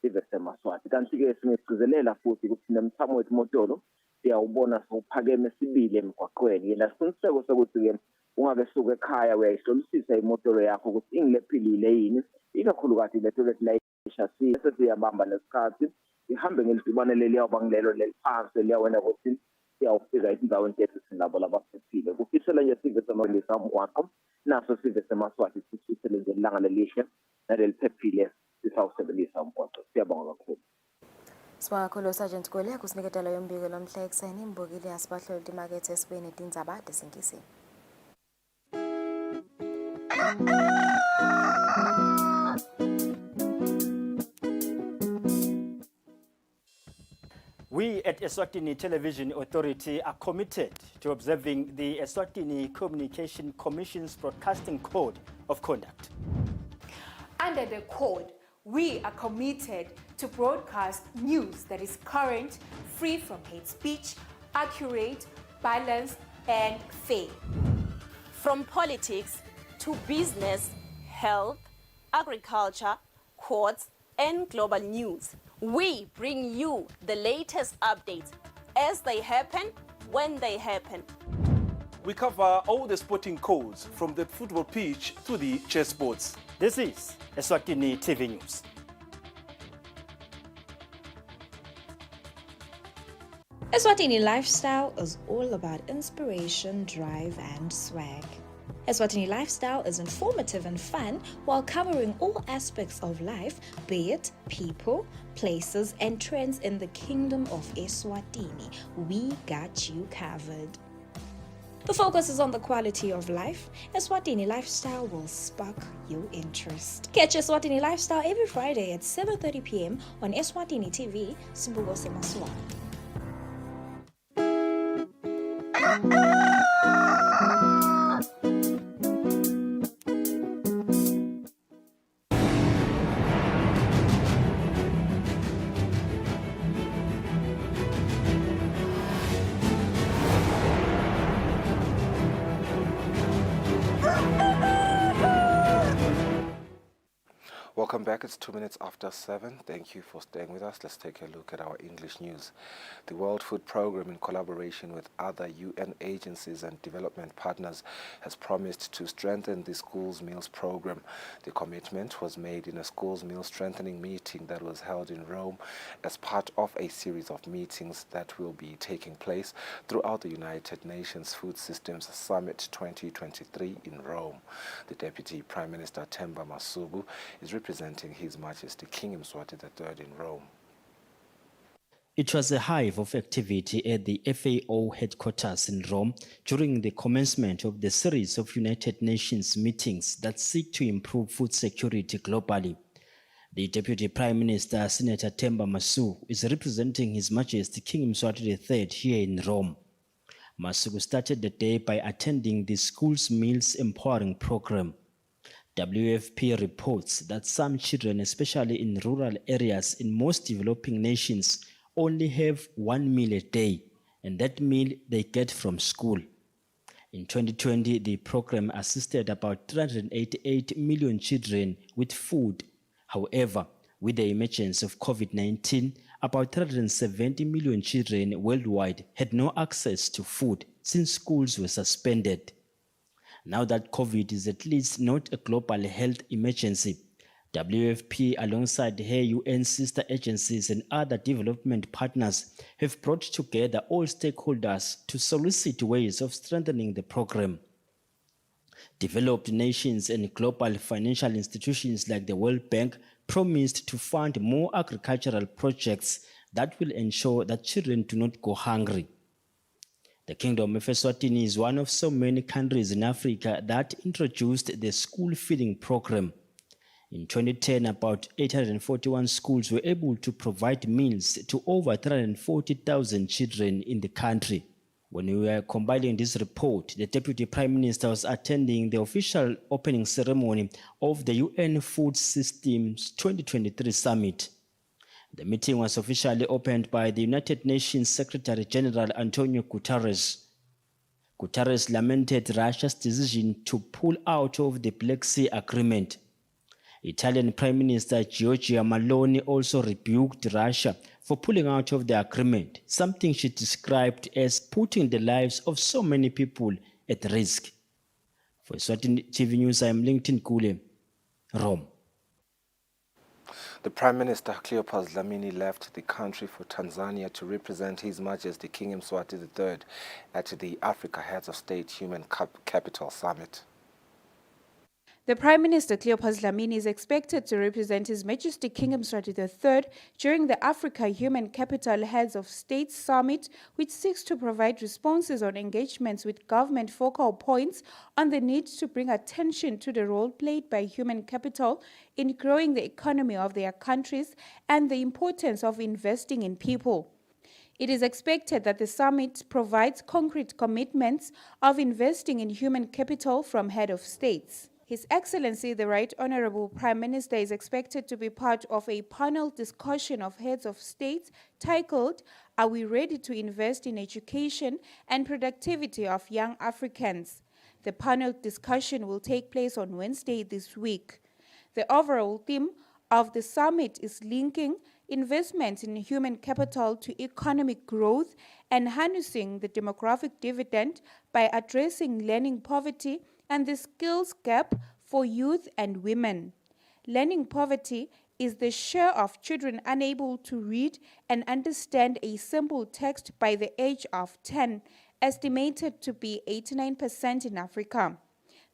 sive semaswati kanti ke singigcizelela futhi ukuthi nemthamo wethu motolo siyawubona sowuphakeme sibili emgwaqweni yena siqiniseko sokuthi ke ungake suka ekhaya uyayihlolisisa imoto yakho ukuthi ingilephilile yini ikakhulukazi leto lesilayisha siyabamba nesikhathi ihambe ngelidibane leliyawuba ngilelo leliphansi liyawena ukuthi siyawufika ezindaweni zethu sinabo labaphephile kufisela nje sive semaphoyisa omgwaqo naso sive semaswati sifisele nje ilanga lelihle naleliphephile sisawusebenzisa umgwaqo siyabonga kakhulu. Sibonga Sergeant Kusile kusiniketela yombiko lomhla ekseni imbukile yasibahloli imakethe esibeni tindzaba desingisi. We at Eswatini Television Authority are committed to observing the Eswatini Communication Commission's Broadcasting Code of Conduct. Under the code, we are committed to broadcast news that is current, free from hate speech, accurate, balanced, and fair. From politics to business, health, agriculture, courts, and global news, we bring you the latest updates as they happen, when they happen. We cover all the sporting codes from the football pitch to the chessboards. This is Eswatini TV News. Eswatini Lifestyle is all about inspiration, drive, and swag. Eswatini Lifestyle is informative and fun while covering all aspects of life, be it people, places, and trends in the kingdom of Eswatini. We got you covered. The focus is on the quality of life. Eswatini Lifestyle will spark your interest. Catch Eswatini Lifestyle every Friday at 7:30 p.m. on Eswatini TV, Sibugo Semaswa. Welcome back. It's 2 minutes after 7. Thank you for staying with us. Let's take a look at our English news. The World Food Programme, in collaboration with other UN agencies and development partners, has promised to strengthen the schools meals program. The commitment was made in a schools meal strengthening meeting that was held in Rome as part of a series of meetings that will be taking place throughout the United Nations Food Systems Summit 2023 in Rome. The Deputy Prime Minister Themba Masuku is representing His Majesty King Mswati III in Rome. It was a hive of activity at the FAO headquarters in Rome during the commencement of the series of United Nations meetings that seek to improve food security globally. The Deputy Prime Minister, Senator Themba Masuku, is representing His Majesty King Mswati III here in Rome. Masuku started the day by attending the Schools Meals Empowering Program. WFP reports that some children, especially in rural areas in most developing nations, only have 1 meal a day, and that meal they get from school. In 2020, the program assisted about 388 million children with food. However, with the emergence of COVID-19, about 370 million children worldwide had no access to food since schools were suspended. Now that COVID is at least not a global health emergency, WFP, alongside her UN sister agencies and other development partners, have brought together all stakeholders to solicit ways of strengthening the program. Developed nations and global financial institutions like the World Bank promised to fund more agricultural projects that will ensure that children do not go hungry. The Kingdom of Eswatini is one of so many countries in Africa that introduced the school feeding program. In 2010, about 841 schools were able to provide meals to over 340,000 children in the country. When we were compiling this report, the Deputy Prime Minister was attending the official opening ceremony of the UN Food Systems 2023 Summit. The meeting was officially opened by the United Nations Secretary General Antonio Guterres. Guterres lamented Russia's decision to pull out of the Black Sea Agreement. Italian Prime Minister Giorgia Meloni also rebuked Russia for pulling out of the agreement, something she described as putting the lives of so many people at risk. For Eswatini TV News, I am Lincoln Kule, Rome. The Prime Minister Cleopas Dlamini left the country for Tanzania to represent His Majesty King Mswati III at the Africa Heads of State Human Capital Summit. The Prime Minister Cleopas Dlamini is expected to represent His Majesty King Mswati III during the Africa Human Capital Heads of State Summit, which seeks to provide responses on engagements with government focal points on the need to bring attention to the role played by human capital in growing the economy of their countries and the importance of investing in people. It is expected that the summit provides concrete commitments of investing in human capital from head of states. His Excellency, the Right Honorable Prime Minister, is expected to be part of a panel discussion of heads of states titled, "Are we ready to invest in education and productivity of young Africans?" The panel discussion will take place on Wednesday this week. The overall theme of the summit is linking investment in human capital to economic growth and harnessing the demographic dividend by addressing learning poverty and the skills gap for youth and women. Learning poverty is the share of children unable to read and understand a simple text by the age of 10, estimated to be 89% in Africa.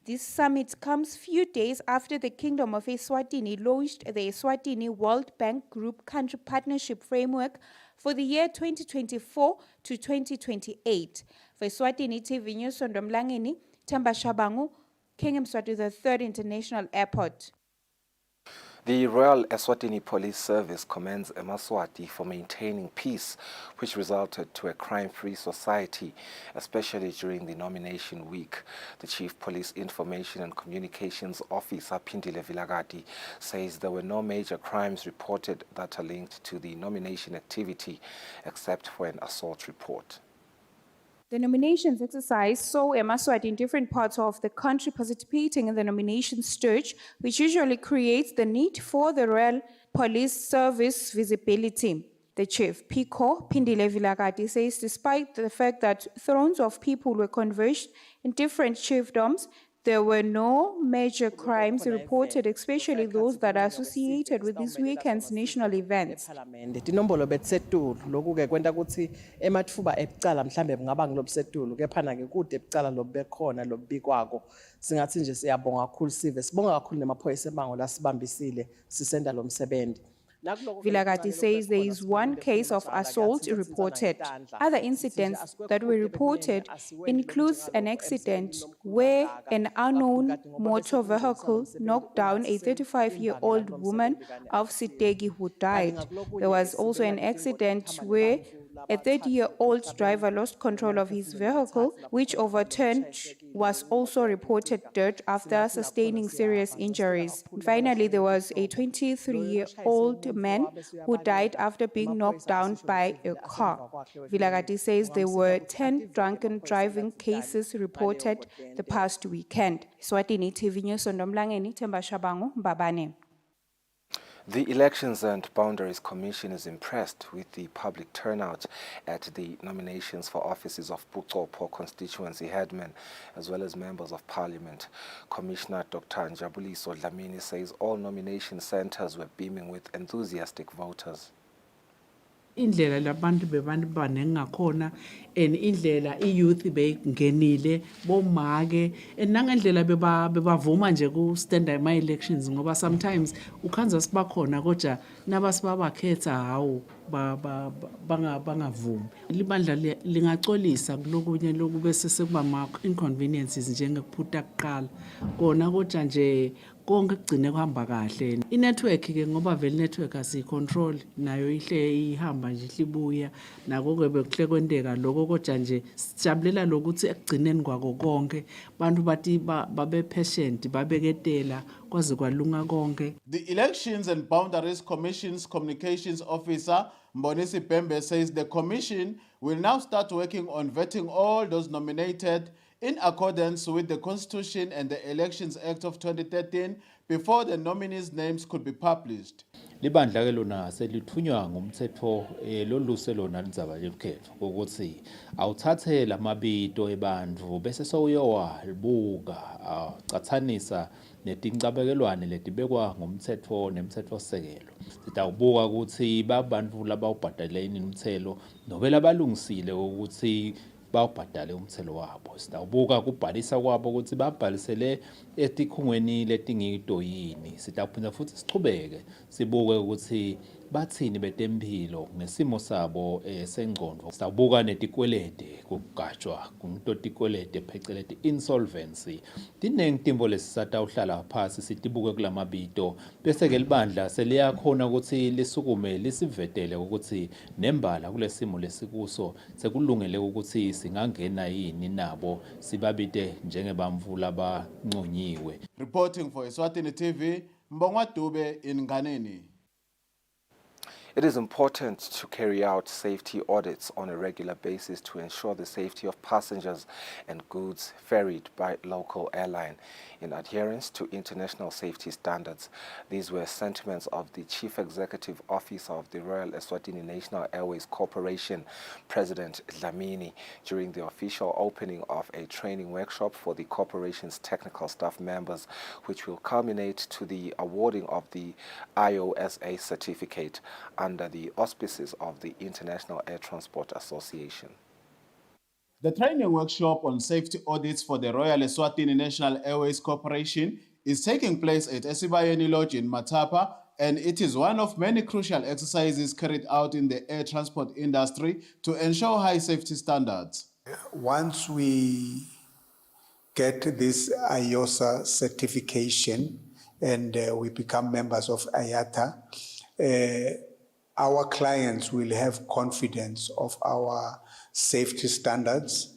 This summit comes few days after the Kingdom of Eswatini launched the Eswatini World Bank Group Country Partnership Framework for the year 2024 to 2028. For Eswatini TV News, Sondomlangeni, Themba Shabangu, King Mswati III International Airport. The Royal Eswatini Police Service commends Eswatini for maintaining peace, which resulted to a crime-free society, especially during the nomination week. The Chief Police Information and Communications Officer, Phindile Vilakati, says there were no major crimes reported that are linked to the nomination activity, except for an assault report. The nominations exercise saw Eswatini in different parts of the country participating in the nomination stage, which usually creates the need for the Royal Police Service visibility. The chief, Pico Phindile Vilakati, says despite the fact that thrones of people were converged in different chiefdoms, there were no major crimes reported, especially those that are associated with this weekend's national events. Tinombolo betsetulu lokhu ke kwenta ukuthi ematfuba ekucala mhlambe kungaba ngilobsetulu kepha na ke kude ekucala lobekhona lobikwako singathi nje siyabonga kakhulu sibonga kakhulu nemaphoyisa emango lasibambisile sisenda lo msebenzi. Vilakati says there is one case of assault reported. Other incidents that were reported includes an accident where an unknown motor vehicle knocked down a 35-year-old woman of Sitegi who died. There was also an accident where a 30-year-old driver lost control of his vehicle, which overturned, was also reported dead after sustaining serious injuries. And finally, there was a 23-year-old man who died after being knocked down by a car. Vilakati says there were 10 drunken driving cases reported the past weekend. Eswatini TV News, Sondomlangeni, Themba Shabangu, Mbabane. The Elections and Boundaries Commission is impressed with the public turnout at the nominations for offices of Bucopo constituency headmen as well as members of parliament. Commissioner Dr. Njabuliso Dlamini says all nomination centers were beaming with enthusiastic voters. Indlela labantu bebantu baningi ngakhona and indlela iyouth beyingenile bomake and nangendlela bebavuma nje ku stand my elections ngoba sometimes ukhanza sibakhona kodwa nabasibabakhetha hawo bangavumi. Libandla lingacolisa kulokunye lokhu bese sekuba ma inconveniences njengekuphuta kuqala kona kodwa nje konke kugcine kuhamba kahle. I-network ke ngoba vele network asiyicontrol nayo ihle ihamba nje ihlibuya nako kuhle kwenteka lokho kodwa nje sijabulela lokuthi ekugcineni kwako konke bantu bathi babe patient babeketela kwaze kwalunga konke. The Elections and Boundaries Commission's Communications Officer Mbonisi Pembe says the commission will now start working on vetting all those nominated in accordance with the Constitution and the Elections Act of 2013 before the nominees' names could be published. Libandla ke lona selithunywa ngumthetho loluse lona lindzaba yekhetho ukuthi awuthathe lamabito ebantfu bese sewuyowalibuka awucatsanisa netincabekelwane letibekwa ngumthetho nemtsetfosisekelo. Sitawubuka ukuthi babantfu labawubhadale yini umthelo nobe labalungisile ukuthi bawubhadale umthelo wabo. Sitawubuka kubhalisa kwabo ukuthi babhalisele etikhungweni letingito yini. Sitawuphinda futhi sichubeke sibuke ukuthi bathini betemphilo ngesimo sabo sengqondo. Sitawubuka netikwelede kugajwa kunto tikwelede pheceleti insolvency. Tinengi timvo lesisatawuhlala phasi sitibuke kulamabito bese ke libandla seliyakhona ukuthi lisukume lisivetele ukuthi nembala kulesimo lesikuso sekulungele ukuthi singangena yini nabo sibabite njengebantfu labanconyiwe. Reporting for Eswatini TV, Mbongwa Dube in Nganeni. It is important to carry out safety audits on a regular basis to ensure the safety of passengers and goods ferried by local airline in adherence to international safety standards. These were sentiments of the Chief Executive Officer of the Royal Eswatini National Airways Corporation, President Dlamini, during the official opening of a training workshop for the corporation's technical staff members, which will culminate to the awarding of the IOSA certificate under the auspices of the International Air Transport Association. The training workshop on safety audits for the Royal Eswatini National Airways Corporation is taking place at Esibayeni Lodge in Matapa, and it is one of many crucial exercises carried out in the air transport industry to ensure high safety standards. Once we get this IOSA certification and we become members of IATA, our clients will have confidence of our safety standards,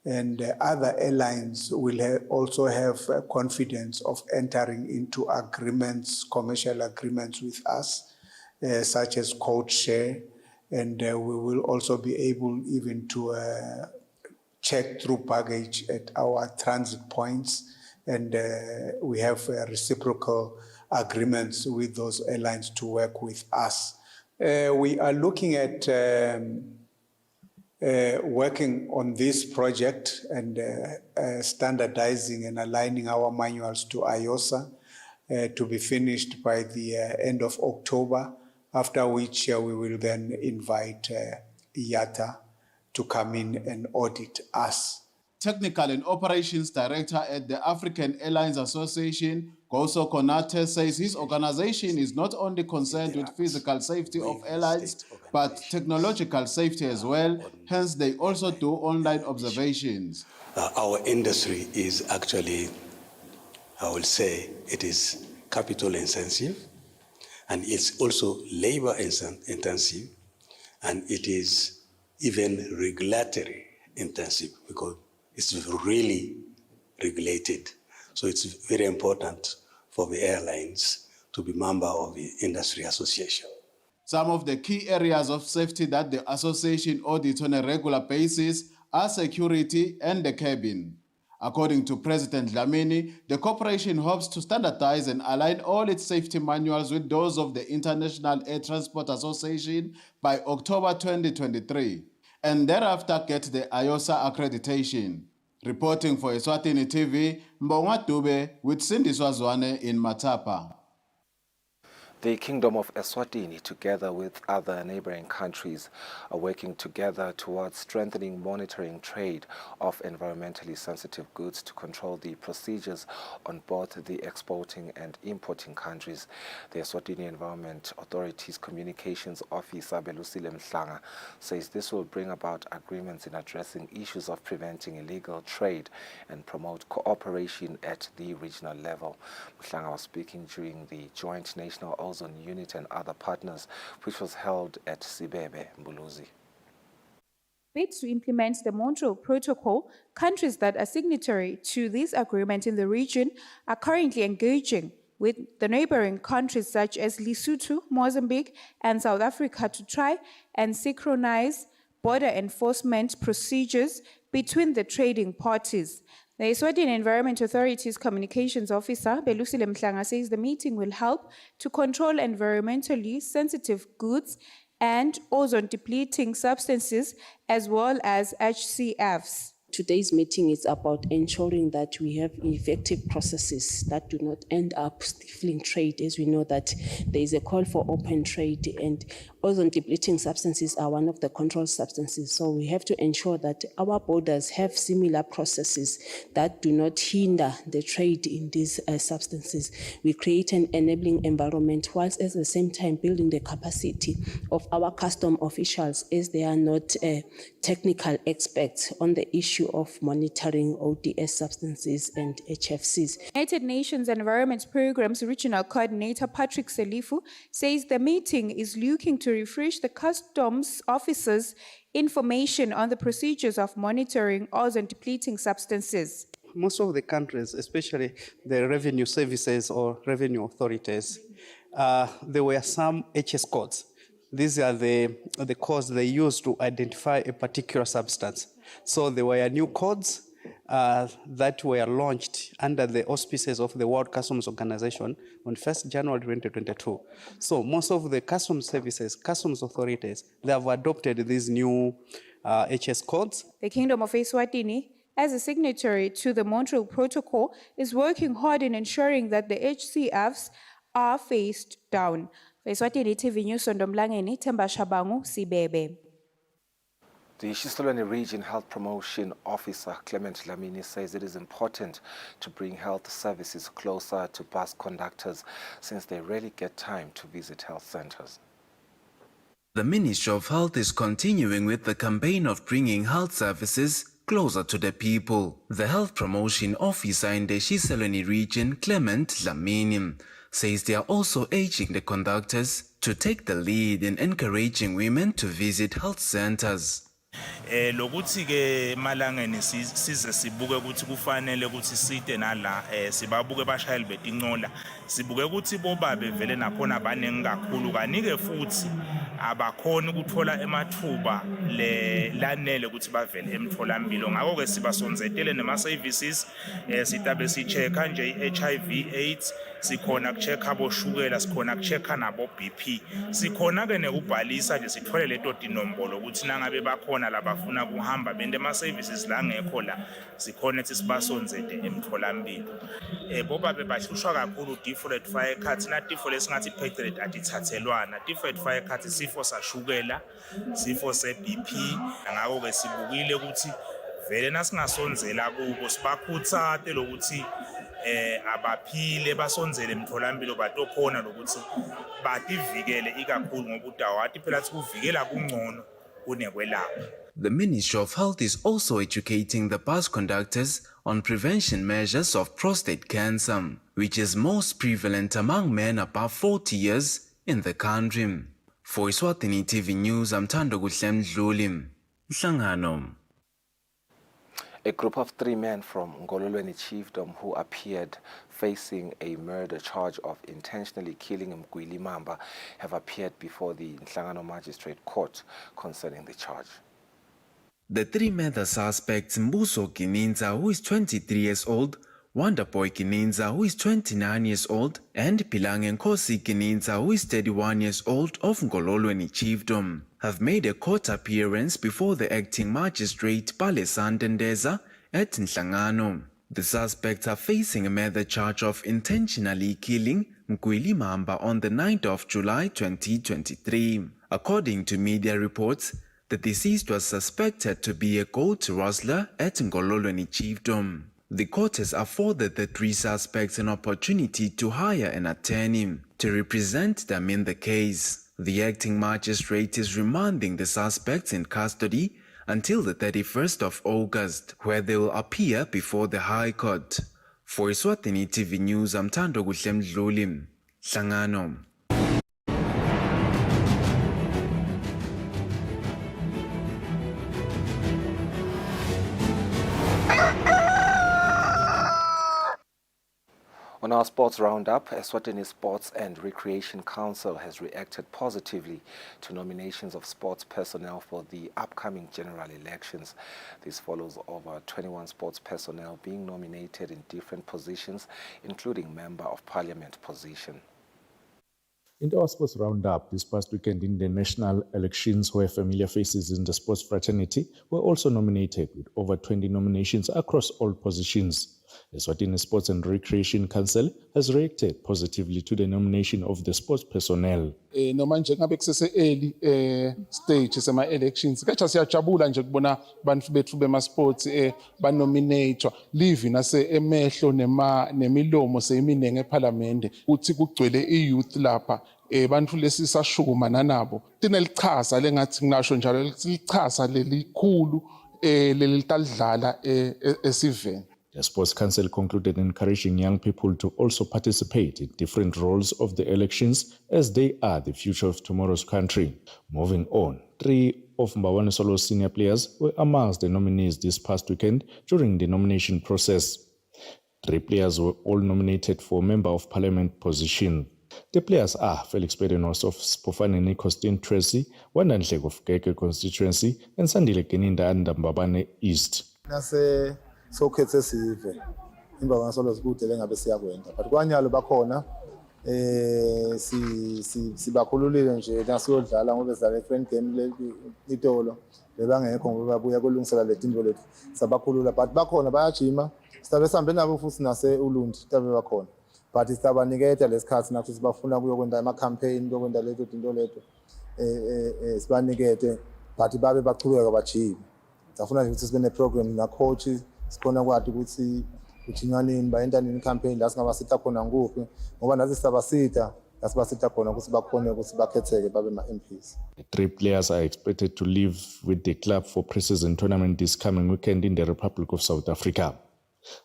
and other airlines will also have confidence of entering into agreements, commercial agreements with us, such as code share, and we will also be able even to check through baggage at our transit points, and we have reciprocal agreements with those airlines to work with us. We are looking at working on this project and standardizing and aligning our manuals to IOSA to be finished by the end of October, after which we will then invite IATA to come in and audit us. Technical and Operations Director at the African Airlines Association, Goso Konate, says his organization is not only concerned with physical safety of airlines, but technological safety as well. Hence, they also do online observations. Our industry is actually, I will say, it is capital intensive, and it's also labor intensive, and it is even regulatory intensive because it's really regulated. So it's very important for the airlines to be member of the industry association. Some of the key areas of safety that the association audits on a regular basis are security and the cabin. According to President Dlamini, the corporation hopes to standardize and align all its safety manuals with those of the International Air Transport Association by October 2023, and thereafter get the IOSA accreditation. Reporting for Eswatini TV, Mbongwa Dube with Cindy Swazwane in Matapa. The Kingdom of Eswatini, together with other neighboring countries, are working together towards strengthening monitoring trade of environmentally sensitive goods to control the procedures on both the exporting and importing countries. The Eswatini Environment Authority's Communications Officer, Kusile says this will bring about agreements in addressing issues of preventing illegal trade and promote cooperation at the regional level. Mhlanga was speaking during the Joint National Ozone Unit and other partners, which was held at Sibebe, Mbuluzi. Bids to implement the Montreal Protocol, countries that are signatory to this agreement in the region are currently engaging with the neighboring countries such as Lesotho, Mozambique, and South Africa to try and synchronize border enforcement procedures between the trading parties. The Eswatini Environment Authority's Communications Officer, Kusile Mhlanga, says the meeting will help to control environmentally sensitive goods and ozone-depleting substances, as well as HCFs. Today's meeting is about ensuring that we have effective processes that do not end up stifling trade, as we know that there is a call for open trade, and ozone-depleting substances are one of the controlled substances. So we have to ensure that our borders have similar processes that do not hinder the trade in these substances. We create an enabling environment whilst at the same time building the capacity of our custom officials, as they are not technical experts on the issue of monitoring ODS substances and HFCs. United Nations Environment Programme's Regional Coordinator Patrick Selifu says the meeting is looking to refresh the customs officers' information on the procedures of monitoring ozone-depleting substances. Most of the countries, especially the revenue services or revenue authorities, there were some HS codes. These are the codes they use to identify a particular substance. So there were new codes that were launched under the auspices of the World Customs Organization on 1st January 2022. So most of the customs services, customs authorities, they have adopted these new HS codes. The Kingdom of Eswatini, as a signatory to the Montreal Protocol, is working hard in ensuring that the HCFs are phased down. Eswatini TV News Sondomlangeni, Themba Shabangu, Sibebe. The Kusile Region Health Promotion Officer Clement Dlamini says it is important to bring health services closer to bus conductors since they rarely get time to visit health centers. The Ministry of Health is continuing with the campaign of bringing health services closer to the people. The Health Promotion Officer in the Kusile Region, Clement Dlamini, says they are also urging the conductors to take the lead in encouraging women to visit health centers. Lokuthi ke malangeni size sibuke ukuthi kufanele ukuthi side nala sibabuke bashayeli betinqola sibuke ukuthi bobabe vele nakhona abaningi kakhulu kanike futhi abakhona ukuthola emathuba lanele ukuthi bavele emtholampilo ngakho ke sibasonzetele nema services sitabe si checka nje iHIV AIDS sikhona kuchecka aboshukela sikhona kuchecka nabo BP sikhona ke nekubhalisa nje sithole leto dinombolo ukuthi nangabe bakhona labafuna kuhamba bende ama services la ngekho la sikhona ukuthi sibasonzete emtholampilo boba bebahlushwa kakhulu different fire cuts na tifo lesingathi pectorate atithathelwana different fire cuts sifo sashukela sifo se BP ngakho ke sibukile ukuthi vele nasingasonzela kubo sibakhuthate lokuthi abaphile basonzele emtholampilo batokhona lokuthi bativikele ikakhulu ngoba udawati phela sikuvikela kungcono kunekwelapha. The Ministry of Health is also educating the bus conductors on prevention measures of prostate cancer, which is most prevalent among men above 40 years in the country. For Eswatini TV News, I'm Thando Dluli, Mhlangano. A group of 3 men from Ngololweni Chiefdom who appeared facing a murder charge of intentionally killing Mgwili Mamba have appeared before the Nhlangano Magistrate Court concerning the charge. The 3 murder suspects, Mbuso Gininza, who is 23 years old, Wonderboy Gininza, who is 29 years old, and Pilange Nkosi Gininza, who is 31 years old, of Ngololweni Chiefdom, have made a court appearance before the acting magistrate Palesand Ndeza at Nhlangano. The suspects are facing a murder charge of intentionally killing Mgwili Mamba on the 9th of July 2023. According to media reports, the deceased was suspected to be a goat rustler at Ngololweni Chiefdom. The court has afforded the 3 suspects an opportunity to hire an attorney to represent them in the case. The acting magistrate is remanding the suspects in custody until the 31st of August, where they will appear before the High Court. For Eswatini TV News, I'm Thando Dluli, Mhlangano. On our sports roundup, Eswatini Sports and Recreation Council has reacted positively to nominations of sports personnel for the upcoming general elections. This follows over 21 sports personnel being nominated in different positions, including Member of Parliament position. In our sports roundup this past weekend in the national elections, where familiar faces in the sports fraternity were also nominated with over 20 nominations across all positions. Eswatini Sports and Recreation Council has reacted positively to the nomination of the sports personnel. Noma nje ngabe kusese early stage sema elections kacha siyajabula nje kubona bantu bethu bema sports banominatewa live nase emehlo nemilomo seyiminenge eParliament uthi kugcwele iYouth lapha bantu lesisashukuma nanabo tinelichaza lengathi nginasho njalo lichaza lelikhulu lelitalidlala esiveni. The Sports Council concluded encouraging young people to also participate in different roles of the elections as they are the future of tomorrow's country. Moving on, 3 of Mbawane Solo's senior players were amongst the nominees this past weekend during the nomination process. 3 players were all nominated for Member of Parliament position. The players are Felix Perenos of Spofaneni constituency, Wandandlek of Keke constituency, and Sandile Keninda and Mbabane East. Sokhethe sive Imbabane Solo sikude lengabe siyakwenza but kwanyalo bakhona sibakhululile nje nasiyodlala ngoba sidlala friend game litolo lebangekho ngoba babuya kolungisela letinto lethu sabakhulula but bakhona bayajima sizabe sambe nabo futhi nase uLundi tabe bakhona but sizabanikeza lesikhathi nathi sibafuna kuyokwenza ama campaign kuyokwenza leto tinto leto sibanikeze but babe bachubeka bajima safuna ukuthi sibe ne program na coach sikhona kwathi ukuthi uthinyanini bayenta nini campaign la singabasitha khona nguphi ngoba nathi sisabasitha lasibasitha khona ukuthi bakhona ukuthi bakhetheke babe ma-MPs. The 3 players are expected to leave with the club for pre-season tournament this coming weekend in the Republic of South Africa.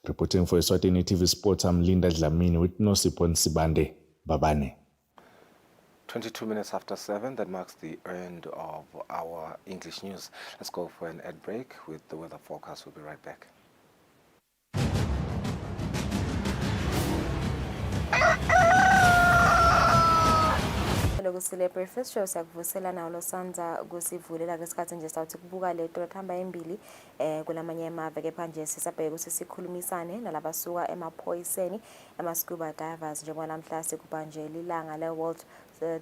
Reporting for Eswatini TV Sports, I'm Linda Dlamini with Nosipon Sibande, Babane. 22 minutes after 7, that marks the end of our English news. Let's go for an ad break with the weather forecast. We'll be right back. Kusile breakfast show siyakuvusela nawo losanza kusivulela ngesikhathi nje sawuthi kubuka leto thamba embili kulamanye emave kepha nje sisabheke ukuthi sikhulumisane nalabasuka emaphoyiseni ama-scuba divers njengoba namhla sikubanje lilanga le-World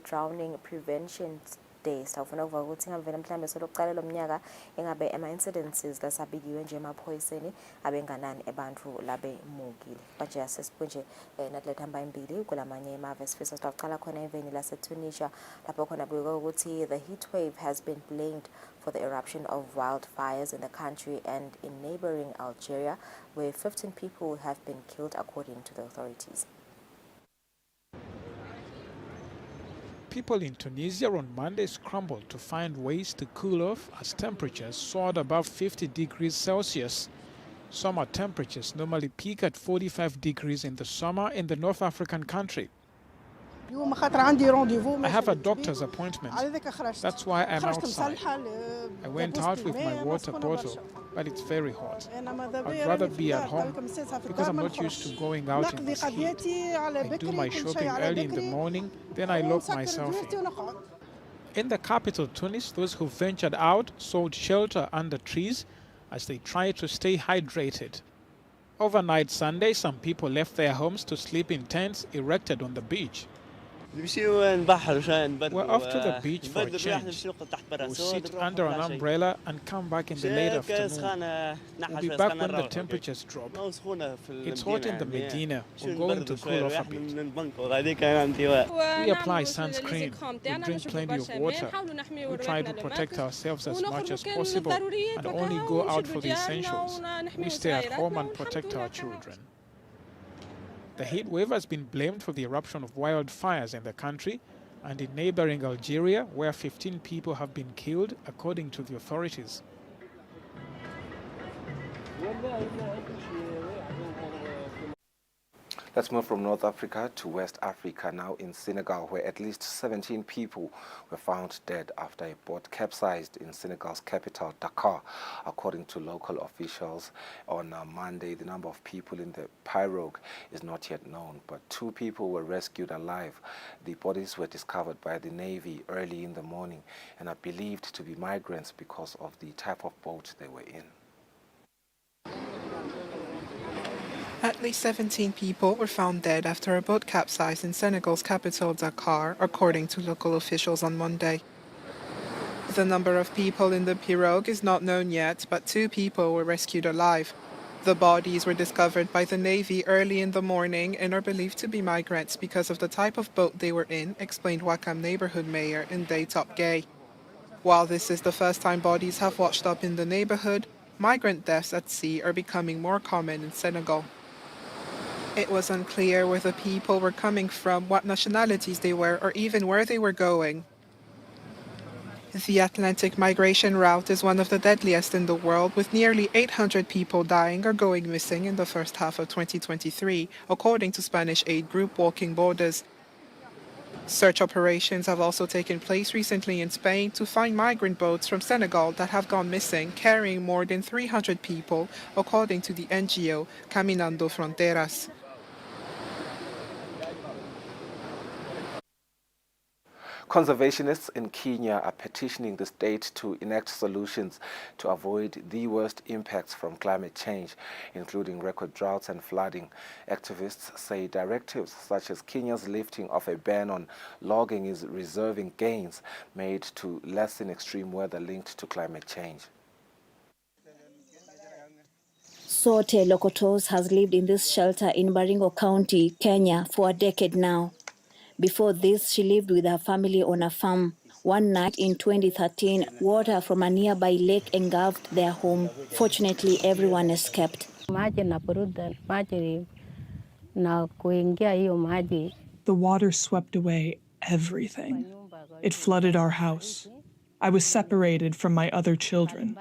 Drowning Prevention Day. Sawufuna ukuva ukuthi ngabe vele mhlambe solokuqala lomnyaka engabe ama-incidences lasabikiwe nje emaphoyiseni abenganani ebantu labe mukile manje asesibuke nje nakuletha hamba embili kulamanye emave sifisa siqala khona eveni laseTunisia lapho khona kubikwa ukuthi the heat wave has been blamed for the eruption of wildfires in the country and in neighboring Algeria where 15 people have been killed according to the authorities. People in Tunisia on Monday scrambled to find ways to cool off as temperatures soared above 50 degrees Celsius. Summer temperatures normally peak at 45 degrees in the summer in the North African country. I have a doctor's appointment. That's why I'm outside. I went out with my water bottle, but it's very hot. I'd rather be at home because I'm not used to going out in this heat. I do my shopping early in the morning, then I lock myself in. In the capital, Tunis, those who ventured out sought shelter under trees as they tried to stay hydrated. Overnight Sunday, some people left their homes to sleep in tents erected on the beach. We're off to the beach for a change. We'll sit under an umbrella and come back in the late afternoon. We'll be back when the temperatures drop. It's hot in the Medina. We're going to cool off a bit. We apply sunscreen. We drink plenty of water. We try to protect ourselves as much as possible and only go out for the essentials. We stay at home and protect our children. The heat wave has been blamed for the eruption of wildfires in the country and in neighboring Algeria, where 15 people have been killed, according to the authorities. Let's move from North Africa to West Africa, now in Senegal, where at least 17 people were found dead after a boat capsized in Senegal's capital, Dakar. According to local officials, on Monday, the number of people in the pirogue is not yet known, but 2 people were rescued alive. The bodies were discovered by the Navy early in the morning and are believed to be migrants because of the type of boat they were in. At least 17 people were found dead after a boat capsized in Senegal's capital, Dakar, according to local officials on Monday. The number of people in the pirogue is not known yet, but 2 people were rescued alive. The bodies were discovered by the Navy early in the morning and are believed to be migrants because of the type of boat they were in, explained Wakam neighborhood mayor Ndeye Top Gay. While this is the first time bodies have washed up in the neighborhood, migrant deaths at sea are becoming more common in Senegal. It was unclear where the people were coming from, what nationalities they were, or even where they were going. The Atlantic migration route is one of the deadliest in the world, with nearly 800 people dying or going missing in the first half of 2023, according to Spanish aid group Walking Borders. Search operations have also taken place recently in Spain to find migrant boats from Senegal that have gone missing, carrying more than 300 people, according to the NGO Caminando Fronteras. Conservationists in Kenya are petitioning the state to enact solutions to avoid the worst impacts from climate change, including record droughts and flooding. Activists say directives such as Kenya's lifting of a ban on logging is reserving gains made to lessen extreme weather linked to climate change. Sote Lokotos has lived in this shelter in Baringo County, Kenya, for a decade now. Before this, she lived with her family on a farm. One night in 2013, water from a nearby lake engulfed their home. Fortunately, everyone escaped. The water swept away everything. It flooded our house. I was separated from my other children.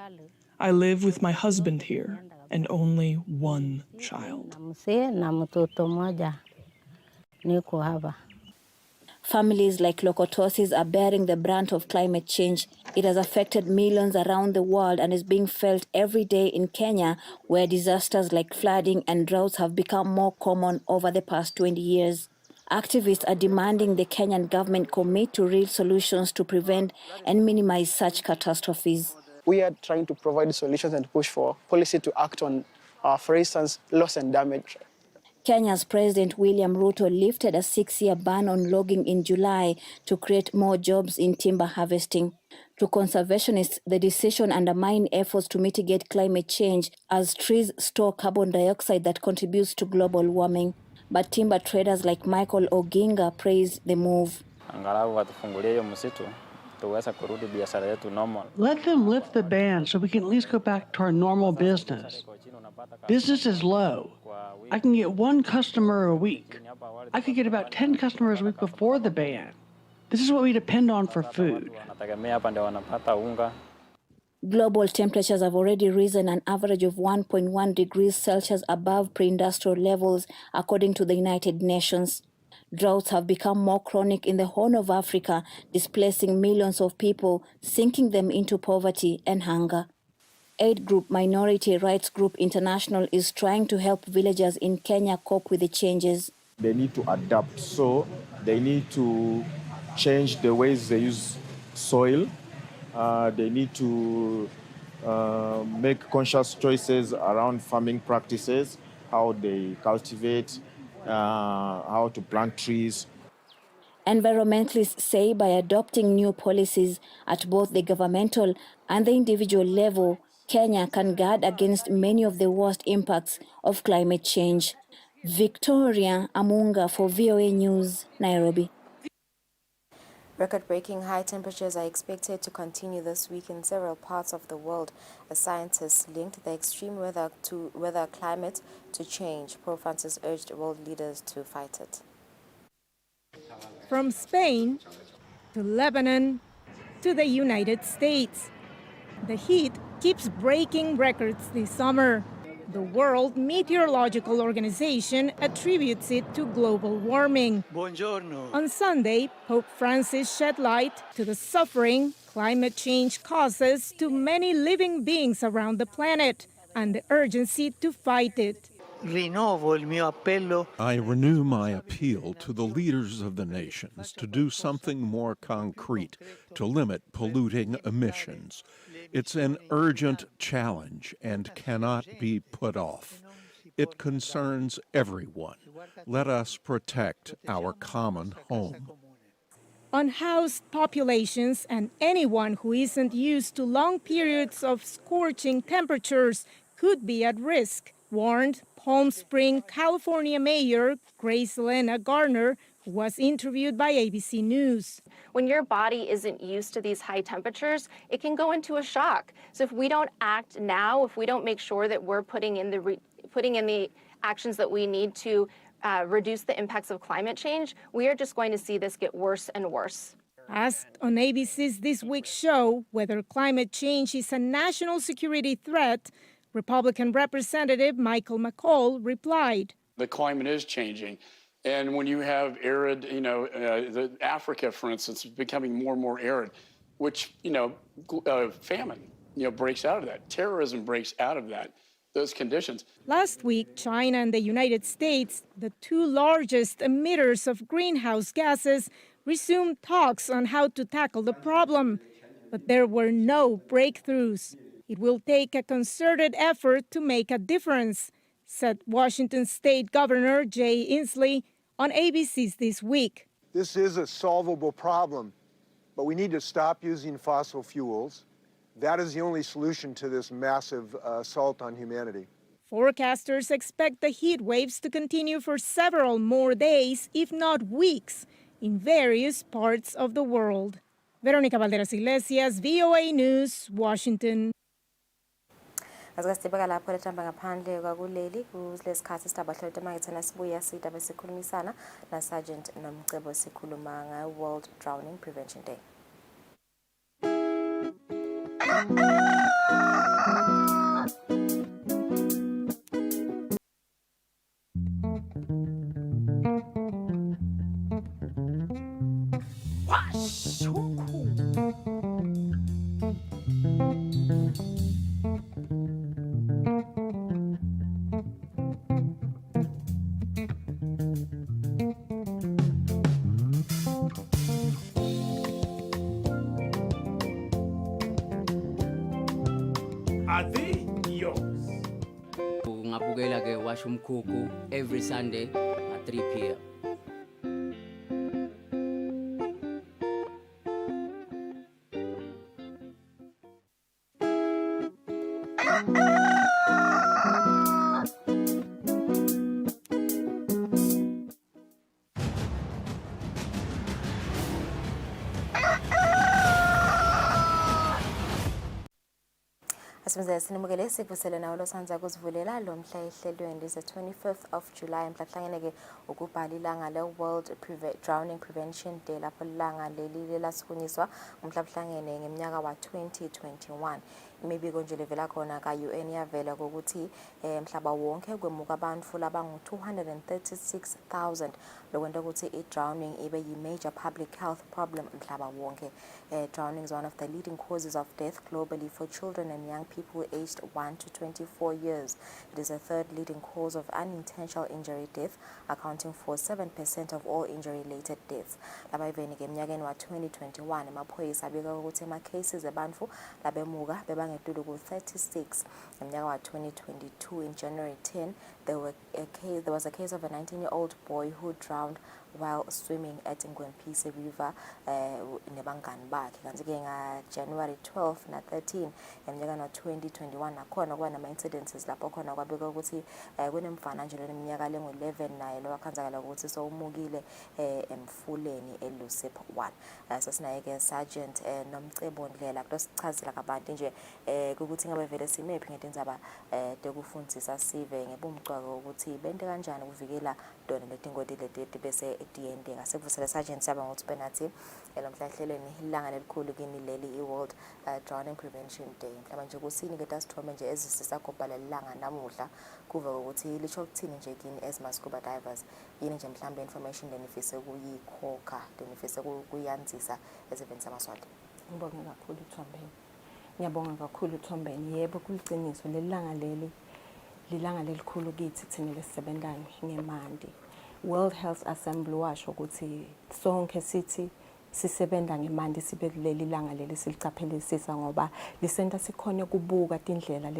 I live with my husband here and only one child. Families like Lokotosis are bearing the brunt of climate change. It has affected millions around the world and is being felt every day in Kenya, where disasters like flooding and droughts have become more common over the past 20 years. Activists are demanding the Kenyan government commit to real solutions to prevent and minimize such catastrophes. We are trying to provide solutions and push for policy to act on, for instance, loss and damage. Kenya's President William Ruto lifted a 6-year ban on logging in July to create more jobs in timber harvesting. To conservationists, the decision undermines efforts to mitigate climate change as trees store carbon dioxide that contributes to global warming. But timber traders like Michael Oginga praise the move. Let them lift the ban so we can at least go back to our normal business. Business is low. I can get 1 customer a week. I could get about 10 customers a week before the ban. This is what we depend on for food. Global temperatures have already risen an average of 1.1 degrees Celsius above pre-industrial levels, according to the United Nations. Droughts have become more chronic in the Horn of Africa, displacing millions of people, sinking them into poverty and hunger. Aid group Minority Rights Group International is trying to help villagers in Kenya cope with the changes. They need to adapt, so they need to change the ways they use soil. They need to make conscious choices around farming practices, how they cultivate, how to plant trees. Environmentalists say by adopting new policies at both the governmental and the individual level, Kenya can guard against many of the worst impacts of climate change. Victoria Amunga for VOA News, Nairobi. Record-breaking high temperatures are expected to continue this week in several parts of the world as scientists linked the extreme weather climate to change. Pope Francis urged world leaders to fight it. From Spain to Lebanon to the United States, the heat keeps breaking records this summer. The World Meteorological Organization attributes it to global warming. Buongiorno. On Sunday, Pope Francis shed light to the suffering climate change causes to many living beings around the planet and the urgency to fight it. I renew my appeal to the leaders of the nations to do something more concrete to limit polluting emissions. It's an urgent challenge and cannot be put off. It concerns everyone. Let us protect our common home. Unhoused populations and anyone who isn't used to long periods of scorching temperatures could be at risk, warned Palm Springs, California Mayor Grace Elena Garner, who was interviewed by ABC News. When your body isn't used to these high temperatures, it can go into a shock. So if we don't act now, if we don't make sure that we're putting in the actions that we need to reduce the impacts of climate change, we are just going to see this get worse and worse. Asked on ABC's This Week show whether climate change is a national security threat, Republican Representative Michael McCall replied, "The climate is changing. And when you have arid, Africa, for instance, is becoming more and more arid, which, famine, breaks out of that. Terrorism breaks out of that, those conditions." Last week, China and the United States, the two largest emitters of greenhouse gases, resumed talks on how to tackle the problem. But there were no breakthroughs. It will take a concerted effort to make a difference, said Washington State Governor Jay Inslee on ABC's This Week. This is a solvable problem, but we need to stop using fossil fuels. That is the only solution to this massive assault on humanity. Forecasters expect the heat waves to continue for several more days, if not weeks, in various parts of the world. Veronica Valderas Iglesias, VOA News, Washington. Asasibeka lapho lethamba ngaphandle kwakuleli kulesikhathi sitabahlola mangithana sibuya sida besikhulumisana na Sergeant Nomcebo sikhuluma nga World Drowning Prevention Day. Ngabukela ke washa umkhukhu every Sunday at 3 p.m. Asimzela sinimukele sivusele nawo losanza kuzivulela lo mhla ehlelweni lize 25th of July mhlahlangene ke ukubhala ilanga le World Drowning Prevention Day lapho ilanga leli lasikunyiswa umhlahlangene ngeminyaka wa 2021. Imibiko nje levela khona ka UN yavela ukuthi emhlaba wonke kwemuka abantu labangu 236,000 lokwenta ukuthi i-drowning ibe yi-major public health problem emhlaba wonke. Drowning is one of the leading causes of death globally for children and young people aged 1 to 24 years. It is the third leading cause of unintentional injury death, accounting for 7% of all injury-related deaths. Laba iveni ngeminyakeni wa 2021 emaphoyisa abika ukuthi ama-cases ebantu labemuka bebangedluli ku-36. Ngeminyaka wa 2022 in January 10, there was a case of a 19-year-old boy who drowned while swimming at Ngwempisi River nebangani bakhe. Kanti ke January 12 na 13 eminyakeni wa 2021 nakhona kuba nama-incidences lapho khona kwabika ukuthi kunemfana nje leminyaka lengu-11 naye lowakhonzakala ukuthi sowumukile emfuleni eLusip 1. Sasinaye ke Sergeant Nomcebo Ndlela kulo sichazela kabanti nje ukuthi ngabe vele simephi ngetindzaba tekufundisa sive ngebumcwako ukuthi bente kanjani ukuvikela tona letingoti leti bese etiyendeka. Sekuvusele Sergeant Siyaba ngoTspenati elomhlahlelweni ilanga lelikhulu kini leli i-World Drowning Prevention Day. Mhlawumbe nje kusini ke tasithome nje ezisisakobhala lelanga namuhla kuva ukuthi lisho ukuthini nje kini as ma-scuba divers, yini nje mhlawumbe information lenifise kuyikhokha lenifise kuyanzisa eziveni samaswati. Ngibonga kakhulu Thombeni. Ngiyabonga kakhulu Thombeni. Yebo kuliciniso lilanga lelikhulu kithi thina lesisebenza ngemandi. World Health Assembly washo ukuthi sonke sithi sisebenza ngemandi sibe kuleli langa leli silicaphelisisa ngoba lisenta sikhone kubuka tindlela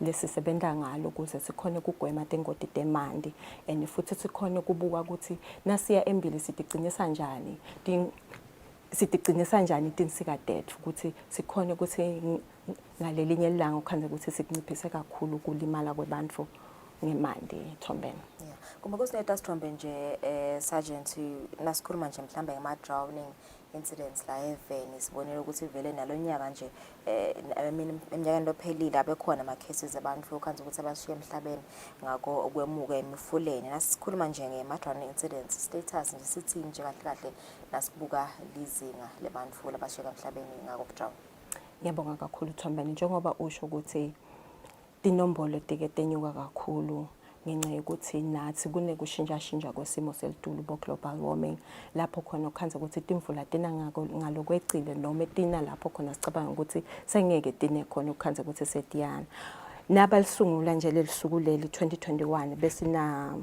lesisebenza ngalo ukuze sikhone kugwema tingoti temandi, and futhi sikhone kubuka ukuthi nasiya embili sitigcinisa njani tinsika tethu ukuthi sikhone ukuthi ngalelinye ilanga ukhanze ukuthi sikunciphise kakhulu kulimala kwebantu ngemandi Thombeni. Kuma kusineta Sithombe nje Sergeant nasikhuluma nje mhlawumbe ngema-drowning incidents la eveni sibonile ukuthi vele nalonyaka nje eminyakeni lophelile abekhona ama-cases abantu okhanze ukuthi abashiye emhlabeni ngako okwemuka emifuleni. Nasikhuluma nje ngema-drowning incidents status nje sithini nje kahle kahle nasibuka lizinga lebantu labashiyeka emhlabeni ngako drown. Ngiyabonga kakhulu Thombeni njengoba usho ukuthi tinombolo tike tenyuka kakhulu ngenxa yokuthi nathi kunekushintsha kwesimo selitulu bo-global warming lapho khona ukhanza ukuthi timvula tina ngalokwecile noma tina lapho khona sicabanga ukuthi sengeke tine khona ukhanza ukuthi setiyana. Nabalisungula nje lelisuku leli 2021 besina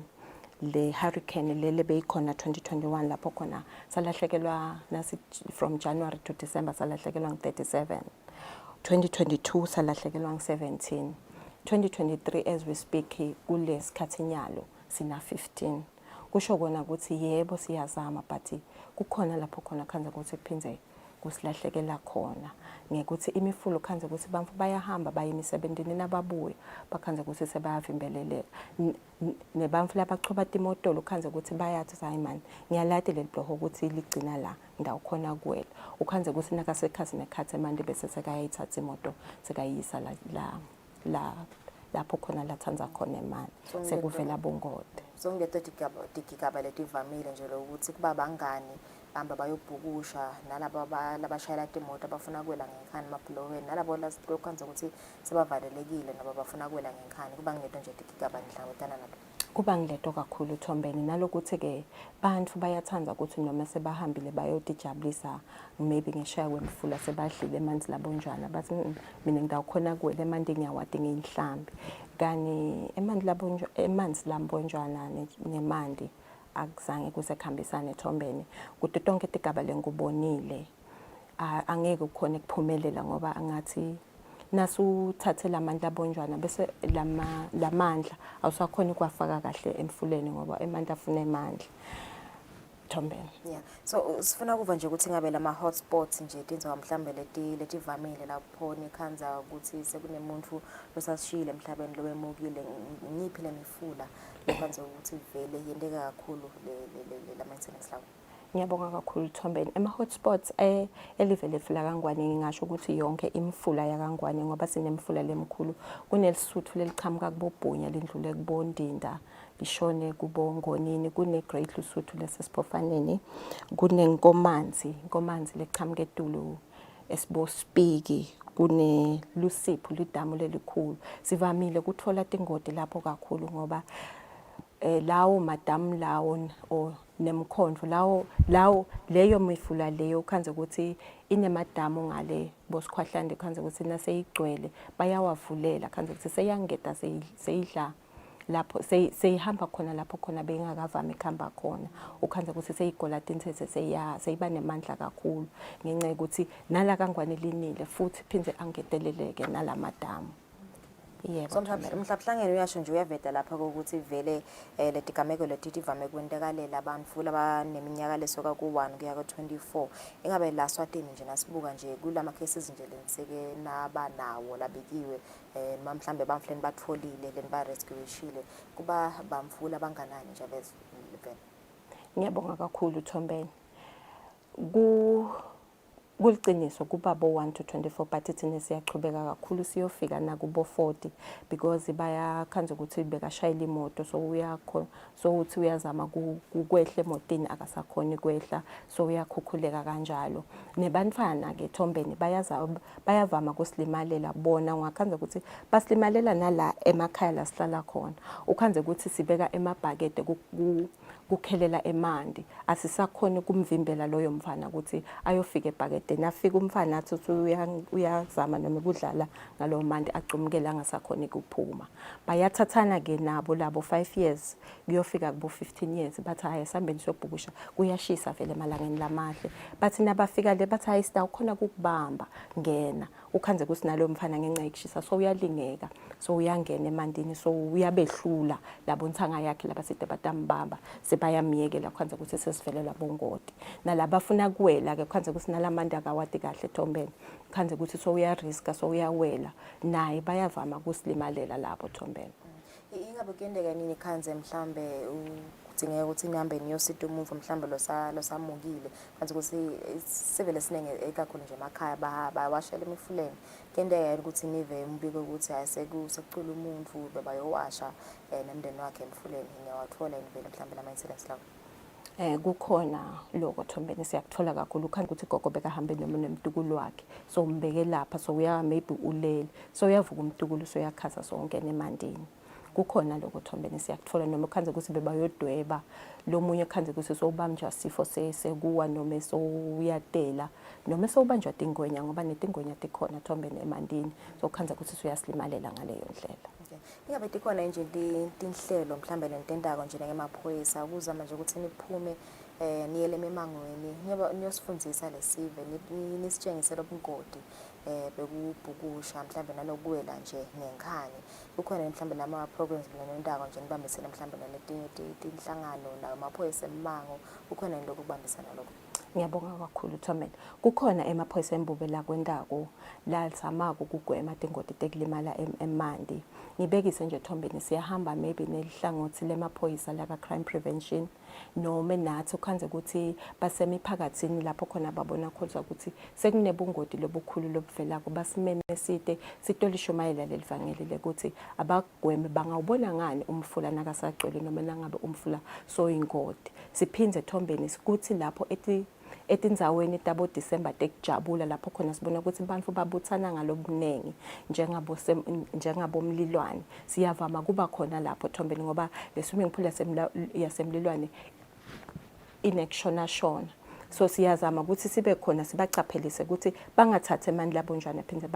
le hurricane lele beyikhona 2021 lapho khona salahlekelwa nasi from January to December salahlekelwa nge-37, 2022 salahlekelwa nge-17, 2023 as we speak kulesikhathi nyalo sina 15. Kusho kona ukuthi yebo siyazama but kukhona lapho khona khanza ukuthi kuphinze kusilahlekela khona ngekuthi imifulu khanza ukuthi bantu bayahamba baye emisebenzini nababuya bakhanza ukuthi sebayavimbeleleka nebantu labaqhuba imotolo khanza ukuthi bayathi hayi man ngiyalati leli bhloho ukuthi ligcina la ndawo khona kuwela ukhanza ukuthi nakasekhazi nekhathi manje bese sekayithatha imoto sekayisa la lapho khona lathanza khona imali sekuvela bongode. So ngeto digigaba letivamile nje ukuthi kuba bangani hamba bayobhukusha nalabo labashayela imoto abafuna kwela ngekhani emabhulokweni nalabo lasokhanza ukuthi sebavalelekile nabo bafuna kwela ngekhani kuba ngeto nje digigaba nihlangothana nabo. Kuba ngileto kakhulu Thombeni nalokuthi ke bantu bayathanda ukuthi noma sebahambile bayotijabulisa maybe ngeshaya kwemfula sebadlile emanzi labonjwana bathi mina ngidawukhona kwele emanzi ngiyawati ngiyihlambi kani emanzi lambonjwana nemandi akuzange kusekhambisane Thombeni kuthi tonke tigaba lengubonile angeke ukhone kuphumelela ngoba angathi nasuthathe lamandla abonjwana bese lamandla awusakhona ukwafaka kahle emfuleni ngoba emandla afuna emandla Thombeni. Yeah, so sifuna kuva nje ukuthi ngabe lama hotspots nje tinzawo mhlambe letivamile lapho nikhanza ukuthi sekunemuntu losashile emhlabeni lowemukile ngiphi lemifula lekhanza ukuthi vele yendeka kakhulu le maintenance lawo. Ngiyabonga kakhulu Thombeni. Ema-hotspots elivele fila kaNgwane ngingasho ukuthi yonke imfula yaKaNgwane ngoba sinemfula lemkhulu kunelisuthu lelichamuka kubobhunya lindlule kubondinda lishone kubongonini kune-Great Lusuthu lesesiphofaneni kunenkomanzi lechamuka etulu esibospiki kunelusipho lidamu lelikhulu sivamile kuthola tingoti lapho kakhulu ngoba lawo madamu lawo nemkhondlo lawo leyo mifula leyo khanze ukuthi inemadamu ngale bosikhwahlande khanze ukuthi naseyigcwele bayawavulela khanze ukuthi seyangeta seyidla lapho seyihamba khona lapho khona bengakavami khamba khona ukhanze ukuthi seyigola tinthethe seyiba nemandla kakhulu ngenxa ukuthi nala kaNgwane linile futhi phindze angeteleleke nalamadamu. Yebo. So mhlawumbe uyasho nje uyaveda lapha ukuthi vele letigameko letivame kwentekalela abantu labaneminyaka lesoka ku1 kuya ku24 ingabe la Eswatini nje nasibuka nje kulama cases nje leniseke nabanawo labekiwe mhlawumbe bamfleni batfolile leniba rescueshile kuba bamfula banganani nje bese ngiyabonga kakhulu Thombeni kuliciniso kuba bo 1 to 24 but thina siyaqhubeka kakhulu siyofika nakubo 40 because bayakhanza ukuthi bekashayela imoto so uyakho so uthi uyazama ukwehle emotini akasakhona kwehla so uyakhukhuleka kanjalo nebantwana ke Thombeni bayavama kusilimalela bona ngakhanza ukuthi basilimalela nala emakhaya la sihlala khona ukhanze ukuthi sibeka emabhakede kukhelela emanti asisakhona kumvimbela loyo mfana ukuthi ayofika ebhakedeni afika umfana athi uyazama noma kudlala ngalo manti acumukela angasakhona ukuphuma bayathathana ke nabo labo 5 years kuyofika kubo 15 years bathi hayi sambeni siyobhukisha kuyashisa vele emalangeni lamahle bathi nabafika le bathi hayi sida ukhona ukubamba ngena ukhanze ukuthi nalo mfana ngenxa yekushisa so uyalingeka so uyangena emandini so uyabehlula labo nthanga yakhe labaside batambamba sebayamiyekela khanze ukuthi sesivelelwa bongoti nalabafuna kuwela ke khanze ukuthi nalamandi akawadi kahle Thombeni khanze ukuthi so uyariska so uyawela naye bayavama kusilimalela labo Thombeni. Ingabe kuyendeka nini khanze mhlambe kudingeka ukuthi nihambe niyosita umuntu mhlambe losamukile kanti ukuthi sivele sinenge ekakhulu nje emakhaya bayawashela emifuleni kuyendeka ukuthi nive umbiko ukuthi ayisekucula umuntu bebayowasha nemndeni wakhe emfuleni ngiyawathola invele mhlambe lama incidents lawo. Kukhona lokho Thombeni siyakuthola kakhulu khanda ukuthi gogo bekahambe noma nemtukulu wakhe so umbeke lapha so uya maybe ulele so uyavuka umtukulu so yakhaza so ungena emandini kukhona lokho Thombeni siyakuthola noma khanze ukuthi bebayodweba lo munye khanze ukuthi sobanjwa sifo sekuwa noma so uyatela noma sobanjwa tingwenya ngoba netingwenya tikhona Thombeni emandini so khanze ukuthi uyasilimalela ngaleyo ndlela. Ingabe tikhona nje tinhlelo mhlambe lentendako nje ngemaphoyisa ukuzama nje ukuthi niphume niyele emangweni niyosifundisa lesive nisitshengise lobungoti bekubhukusha mhlambe nanokuwela nje ngenkani kukhona mhlambe nama programs lentendako nje nibambisene mhlambe naletinye tinhlangano namaphoyisa emango kukhona into okubambisana lokho. Ngiyabonga kakhulu Thombeni kukhona emaphoyisa embube la kwendako la samako kugwema tingoti tekulimala emandi ngibekise nje Thombeni siyahamba maybe nelihlangothi lemaphoyisa la crime prevention noma nathi ukhanze ukuthi basemiphakathini lapho khona babona khona ukuthi sekunebungoti lobukhulu lobuvelako basimeme sitolishumayela lelivangeli lekuthi abagweme bangawubona ngani umfula nakasagcwele noma nangabe umfula so ingoti siphindze Thombeni sikuthi lapho etindzaweni tabo December tekujabula lapho khona sibona ukuthi abantu babuthana ngalobunengi njengabo mlilwane siyavama kuba khona lapho Thombeni ngoba le swimming pool yasemlilwane inekshona shona so siyazama ukuthi sibe khona sibacaphelise ukuthi bangathathe amandla labonjana phinde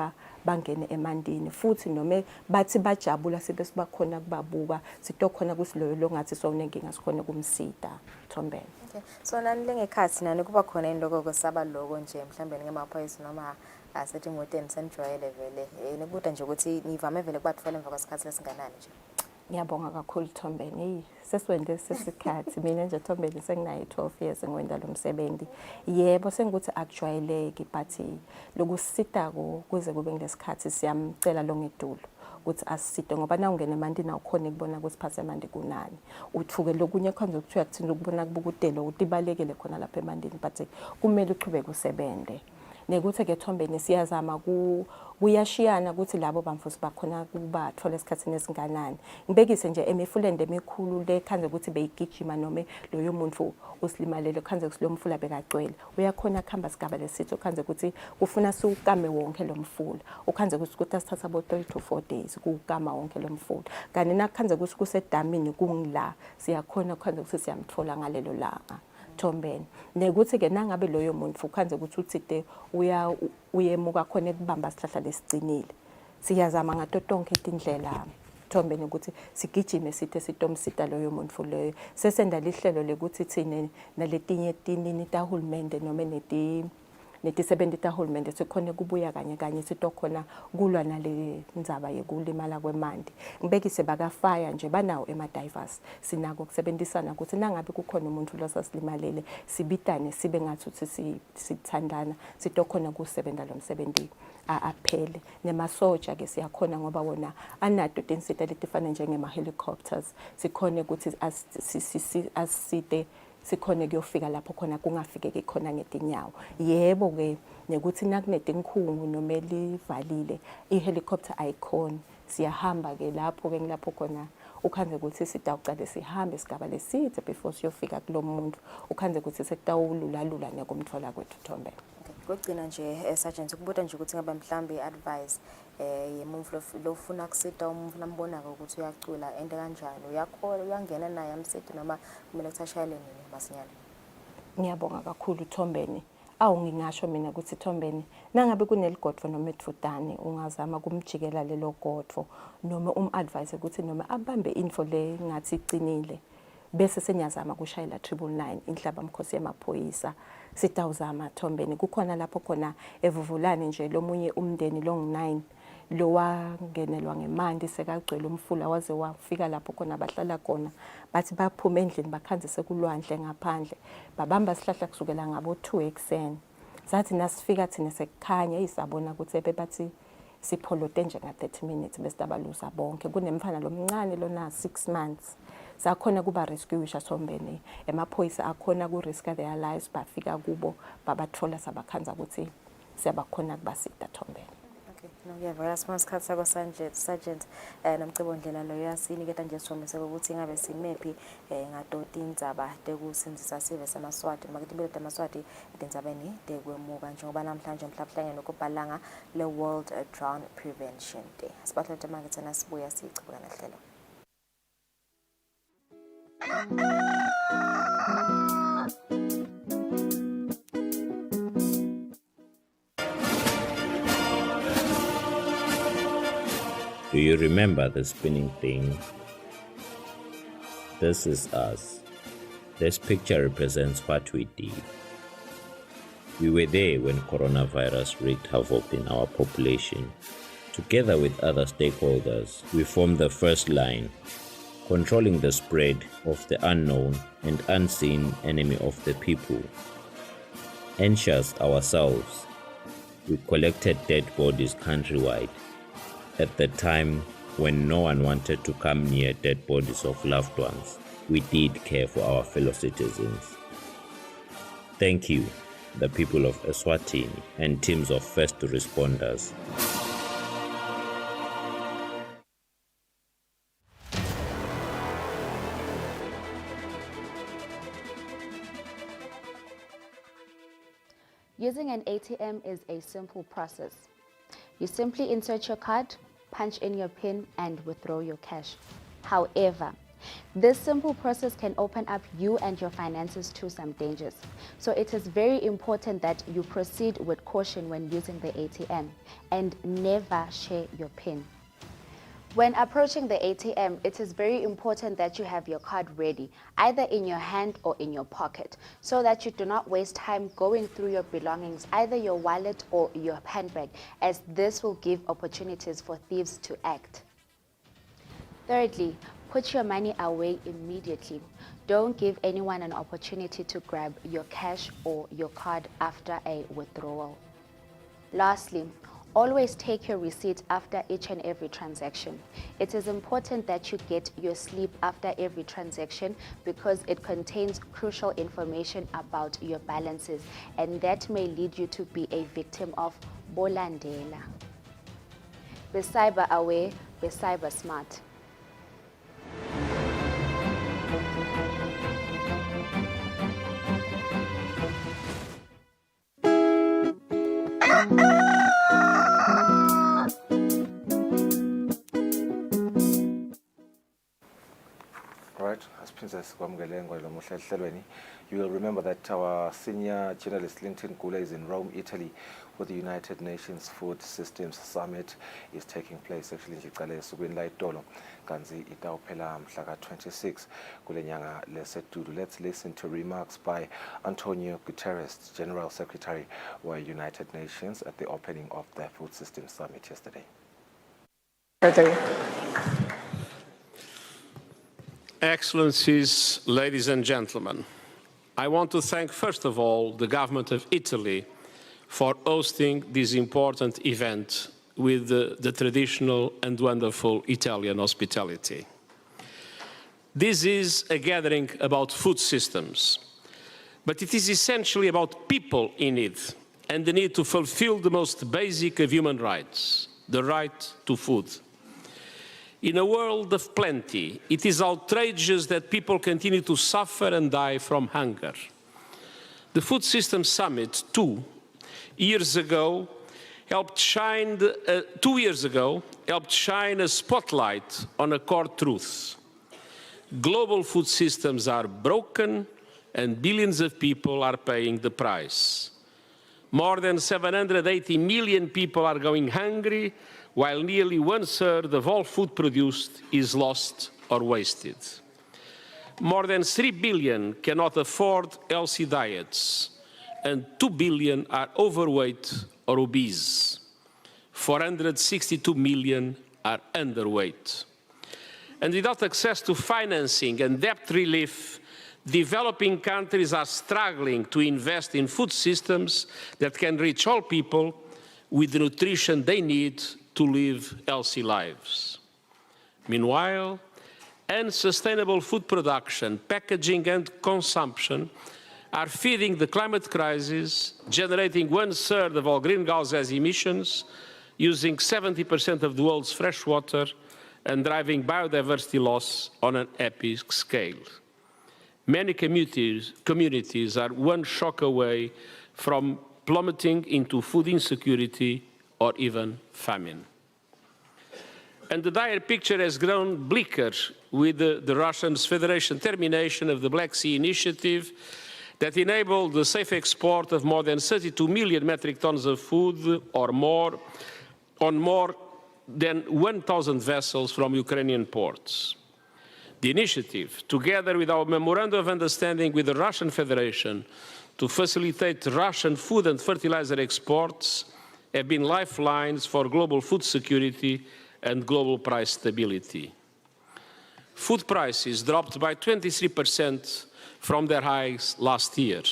bangene emandini futhi noma bathi bajabula sibe sibakhona kubabuka sitokhona kusiloyo longathi so unenkinga sikhona kumsida Thombeni. Okay so nani lengekhathi nani kuba khona indoko kwesaba lokho nje mhlambe ngemaphoyisa noma asethi ngoteni senjwayele vele nekubuda nje ukuthi nivame vele kubathola emva kwesikhathi lesinganani nje. Ngiyabonga kakhulu Thombeni sesiwende sesikhathi mina nje Thombeni senginayo 12 years ngiwenda lo msebenzi yebo sengikuthi akujwayeleki but lokusitako kuze kube ngesikhathi siyamcela lo ngedulo ukuthi asisite ngoba na ungena emandini awukhona ukubona ukuthi phase emandi kunani uthuke lokunye khonza ukuthi uyakuthinda ukubona kubukudelo utibalekele khona lapha emandini but kumele uqhubeke usebende nekuthi ke Thombeni siyazama kuyashiyana ukuthi labo bamfusi bakhona kubathola esikhathini esinganani ngibekise nje emifulende emikhulu le khanze ukuthi beyigijima noma loyo muntu usilimalele khanze ukuthi lo mfula bekagcwele uyakhona khamba sigaba lesitho khanze ukuthi kufuna siukame wonke lo mfula ukhanze ukuthi asithatha abo 3 to 4 days ukukama wonke lo mfula kanti nakhanze ukuthi kusedamini kungila siyakhona khanze ukuthi siyamthola ngalelo langa Thombeni nekuthi ke nangabe loyo muntu ukhanze ukuthi uthide uyemuka khona ekubamba isihlahla lesicinile siyazama ngato tonke indlela Thombeni ukuthi sigijime sithe sitomsita loyo muntu leyo sesenda lihlelo lekuthi thine naletinye tinini tahulumende noma netisebenzi tahulumende sikhona kubuya kanye sitokhona kulwa nale ndzaba yekulimala kwemandi ngibekise bakafaya nje banawo emadivers sinako ukusebenzisana ukuthi nangabe kukhona umuntu losasilimalele sibitane sibe ngathi uthi sithandana sitokhona kusebenza lo msebenzi aphele nemasoja ke siyakhona ngoba wona anato tinsita letifana njengema helicopters sikhona ukuthi asite sikhone kuyofika lapho khona kungafikeki khona ngetinyawo. Yebo ke nekuthi nakunede inkhungu noma livalile ihelicopter ayikhona. Siyahamba ke lapho ke ngilapho khona ukhanze ukuthi sitawucale sihambe sigaba leside before siyofika kulo muntu. Ukhanze ukuthi sekutawulula nekumthola kwethu Thombeni. Kokugcina nje Sergeant ukubuta nje ukuthi ngabe mhlambe advice yemuntu lofuna kusita umuntu lambonaka ukuthi uyacula ende kanjani uyakhola uyangena naye amseti noma kumele kuthashayele nini masinyane. Ngiyabonga kakhulu Thombeni. Ngingasho mina ukuthi Thombeni nangabe kuneligodvo noma ethudane ungazama kumjikela lelo godvo noma advise ukuthi noma abambe info le ngathi icinile bese senyazama kushayela 999 inhlaba mkhosi yemaphoyisa sitawuzama Thombeni. Kukhona lapho khona evuvulane nje lomunye umndeni long 9 lo wangenelwa ngemandi sekagcwele umfula waze wafika lapho khona bahlala khona bathi baphuma endlini bakhanzise kulwandle ngaphandle babamba sihlahla kusukela ngabo 2 ekseni sathi nasifika thina sekukhanya isabona ukuthi bebathi sipholote nje nga 30 minutes bese tabaluza bonke kunemfana lomncane lona 6 months sakhona kuba rescueisha Thombeni emaphoyisa akhona ku risk their lives bafika kubo babathola sabakhanza ukuthi siyabakhona kubasita Thombeni. Ngiyavela sikhathi sakho Sergeant nomcibondlela lo yasiniketa nje sisomise ukuthi ngabe simephi ngadoti indzaba tekusinzisa sive semaswati maketibelo temaswati etindzabeni tekwemuka njengoba namhlanje mhlawumbe nokubhalanga le World Drown Prevention Day. Sibahlete manje thina sibuya sichibula nehlelo. Do you remember the spinning thing? This is us. This picture represents what we did. We were there when coronavirus wreaked havoc in our population. Together with other stakeholders, we formed the first line, controlling the spread of the unknown and unseen enemy of the people. Anxious ourselves, we collected dead bodies countrywide. At the time when no one wanted to come near dead bodies of loved ones, we did care for our fellow citizens. Thank you, the people of Eswatini and teams of first responders. Using an ATM is a simple process. You simply insert your card, punch in your PIN, and withdraw your cash. However, this simple process can open up you and your finances to some dangers. So it is very important that you proceed with caution when using the ATM and never share your PIN. When approaching the ATM, it is very important that you have your card ready, either in your hand or in your pocket, so that you do not waste time going through your belongings, either your wallet or your handbag, as this will give opportunities for thieves to act. Thirdly, put your money away immediately. Don't give anyone an opportunity to grab your cash or your card after a withdrawal. Lastly, always take your receipt after each and every transaction. It is important that you get your slip after every transaction because it contains crucial information about your balances, and that may lead you to be a victim of bolandela. Be cyber aware, be cyber smart. You will remember that our senior journalist Linton Gula is in Rome, Italy, where the United Nations Food Systems Summit is taking place. Actually, in Laitolo, Kanzi Itaupela Mhlaka 26, Kulenyanga Lesetudu. Let's listen to remarks by Antonio Guterres, General Secretary of the United Nations, at the opening of the Food Systems Summit yesterday. Excellencies, ladies and gentlemen, I want to thank first of all the government of Italy for hosting this important event with the traditional and wonderful Italian hospitality. This is a gathering about food systems, But it is essentially about people in need and the need to fulfill the most basic of human rights, the right to food. In a world of plenty, it is outrageous that people continue to suffer and die from hunger. The Food Systems Summit, 2 years ago, helped shine a spotlight on a core truth. Global food systems are broken and billions of people are paying the price. More than 780 million people are going hungry, while nearly 1/3 of all food produced is lost or wasted. More than 3 billion cannot afford healthy diets, and 2 billion are overweight or obese. 462 million are underweight. And without access to financing and debt relief, developing countries are struggling to invest in food systems that can reach all people with the nutrition they need to live healthy lives. Meanwhile, unsustainable food production, packaging and consumption are feeding the climate crisis, generating 1/3 of all greenhouse gas emissions, using 70% of the world's fresh water, and driving biodiversity loss on an epic scale. Many communities are one shock away from plummeting into food insecurity or even famine. And the dire picture has grown bleaker with the Russian Federation termination of the Black Sea Initiative that enabled the safe export of more than 32 million metric tons of food or more on more than 1,000 vessels from Ukrainian ports. The initiative, together with our Memorandum of Understanding with the Russian Federation to facilitate Russian food and fertilizer exports, have been lifelines for global food security and global price stability. Food prices dropped by 23% from their highs last year.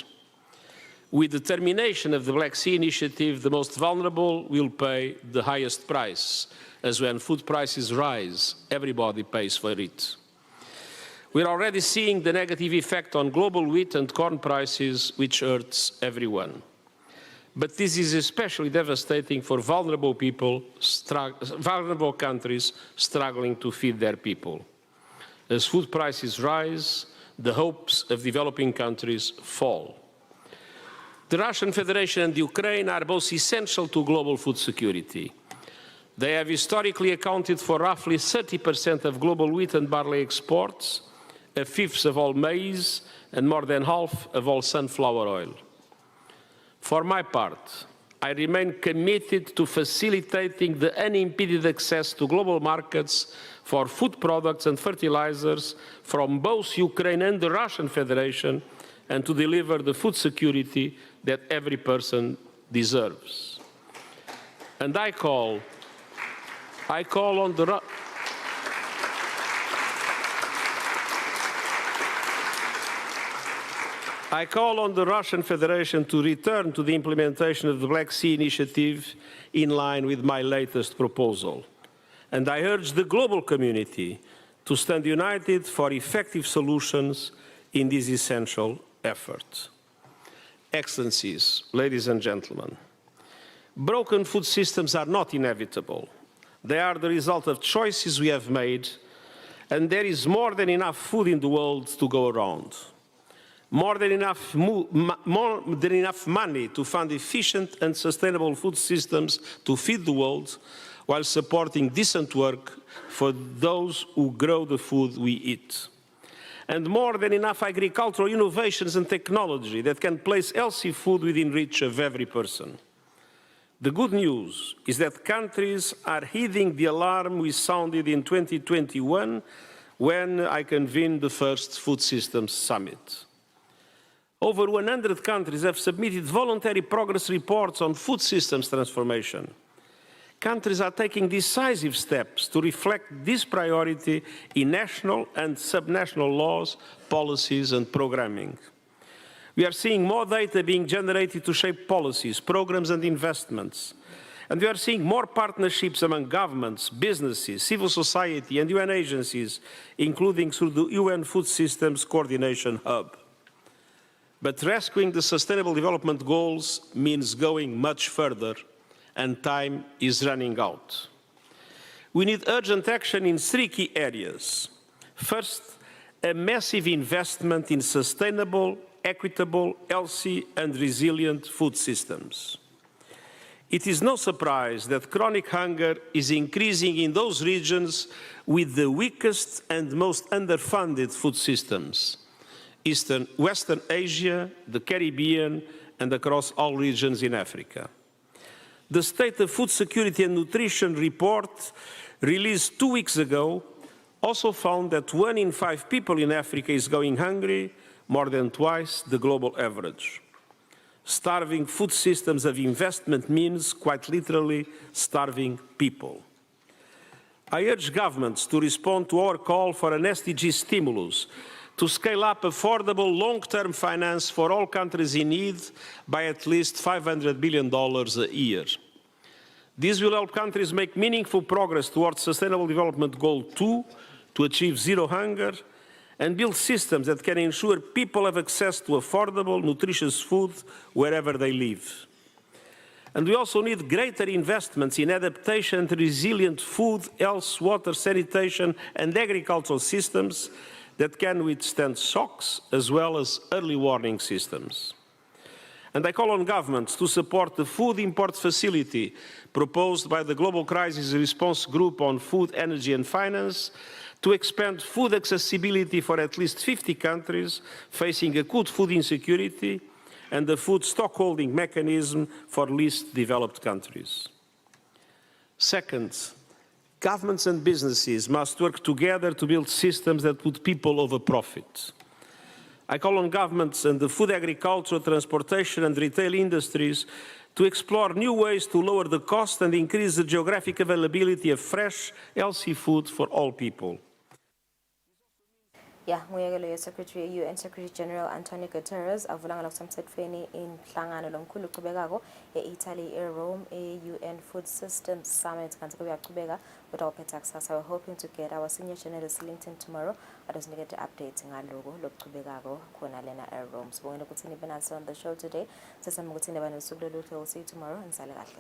With the termination of the Black Sea Initiative, the most vulnerable will pay the highest price, as when food prices rise, everybody pays for it. We're already seeing the negative effect on global wheat and corn prices, which hurts everyone. But this is especially devastating for vulnerable countries struggling to feed their people. As food prices rise, the hopes of developing countries fall. The Russian Federation and Ukraine are both essential to global food security. They have historically accounted for roughly 30% of global wheat and barley exports, 1/5 of all maize, and more than half of all sunflower oil. For my part, I remain committed to facilitating the unimpeded access to global markets for food products and fertilizers from both Ukraine and the Russian Federation, and to deliver the food security that every person deserves. And I call on the Russian Federation to return to the implementation of the Black Sea Initiative in line with my latest proposal. And I urge the global community to stand united for effective solutions in this essential effort. Excellencies, ladies and gentlemen, broken food systems are not inevitable. They are the result of choices we have made, and there is more than enough food in the world to go around. More than enough money to fund efficient and sustainable food systems to feed the world, while supporting decent work for those who grow the food we eat. And more than enough agricultural innovations and technology that can place healthy food within reach of every person. The good news is that countries are heeding the alarm we sounded in 2021 when I convened the first Food Systems Summit. Over 100 countries have submitted voluntary progress reports on food systems transformation. Countries are taking decisive steps to reflect this priority in national and subnational laws, policies and programming. We are seeing more data being generated to shape policies, programs and investments. And we are seeing more partnerships among governments, businesses, civil society and UN agencies, including through the UN Food Systems Coordination Hub. But rescuing the Sustainable Development Goals means going much further, and time is running out. We need urgent action in 3 key areas. First, a massive investment in sustainable, equitable, healthy and resilient food systems. It is no surprise that chronic hunger is increasing in those regions with the weakest and most underfunded food systems: Western Asia, the Caribbean, and across all regions in Africa. The State of Food Security and Nutrition report released 2 weeks ago also found that 1 in 5 people in Africa is going hungry, more than twice the global average. Starving food systems of investment means, quite literally, starving people. I urge governments to respond to our call for an SDG stimulus to scale up affordable long-term finance for all countries in need by at least $500 billion a year. This will help countries make meaningful progress towards Sustainable Development Goal 2 to achieve zero hunger and build systems that can ensure people have access to affordable, nutritious food wherever they live. And we also need greater investments in adaptation to resilient food, health, water, sanitation, and agricultural systems that can withstand shocks, as well as early warning systems. And I call on governments to support the food import facility proposed by the Global Crisis Response Group on Food, Energy and Finance to expand food accessibility for at least 50 countries facing acute food insecurity and the food stockholding mechanism for least developed countries. Second, governments and businesses must work together to build systems that put people over profit. I call on governments and the food, agriculture, transportation and retail industries to explore new ways to lower the cost and increase the geographic availability of fresh, healthy food for all people. Yeah, nguyekelo Secretary UN Secretary General Antonio Guterres avulanga lokusemthethweni inhlangano lomkhulu oqhubekako e-Italy e-Rome e-UN Food Systems Summit kanti kuyaqhubeka kodwa ophetha kusasa. We're hoping to get our senior journalist linked in tomorrow adozinikete updates ngaloko lokuqhubekako khona lena e-Rome. Sibongela ukuthi nibe naso on the show today. Sesama ukuthi niba nosuku loluhle. We'll see you tomorrow. Nisale kahle.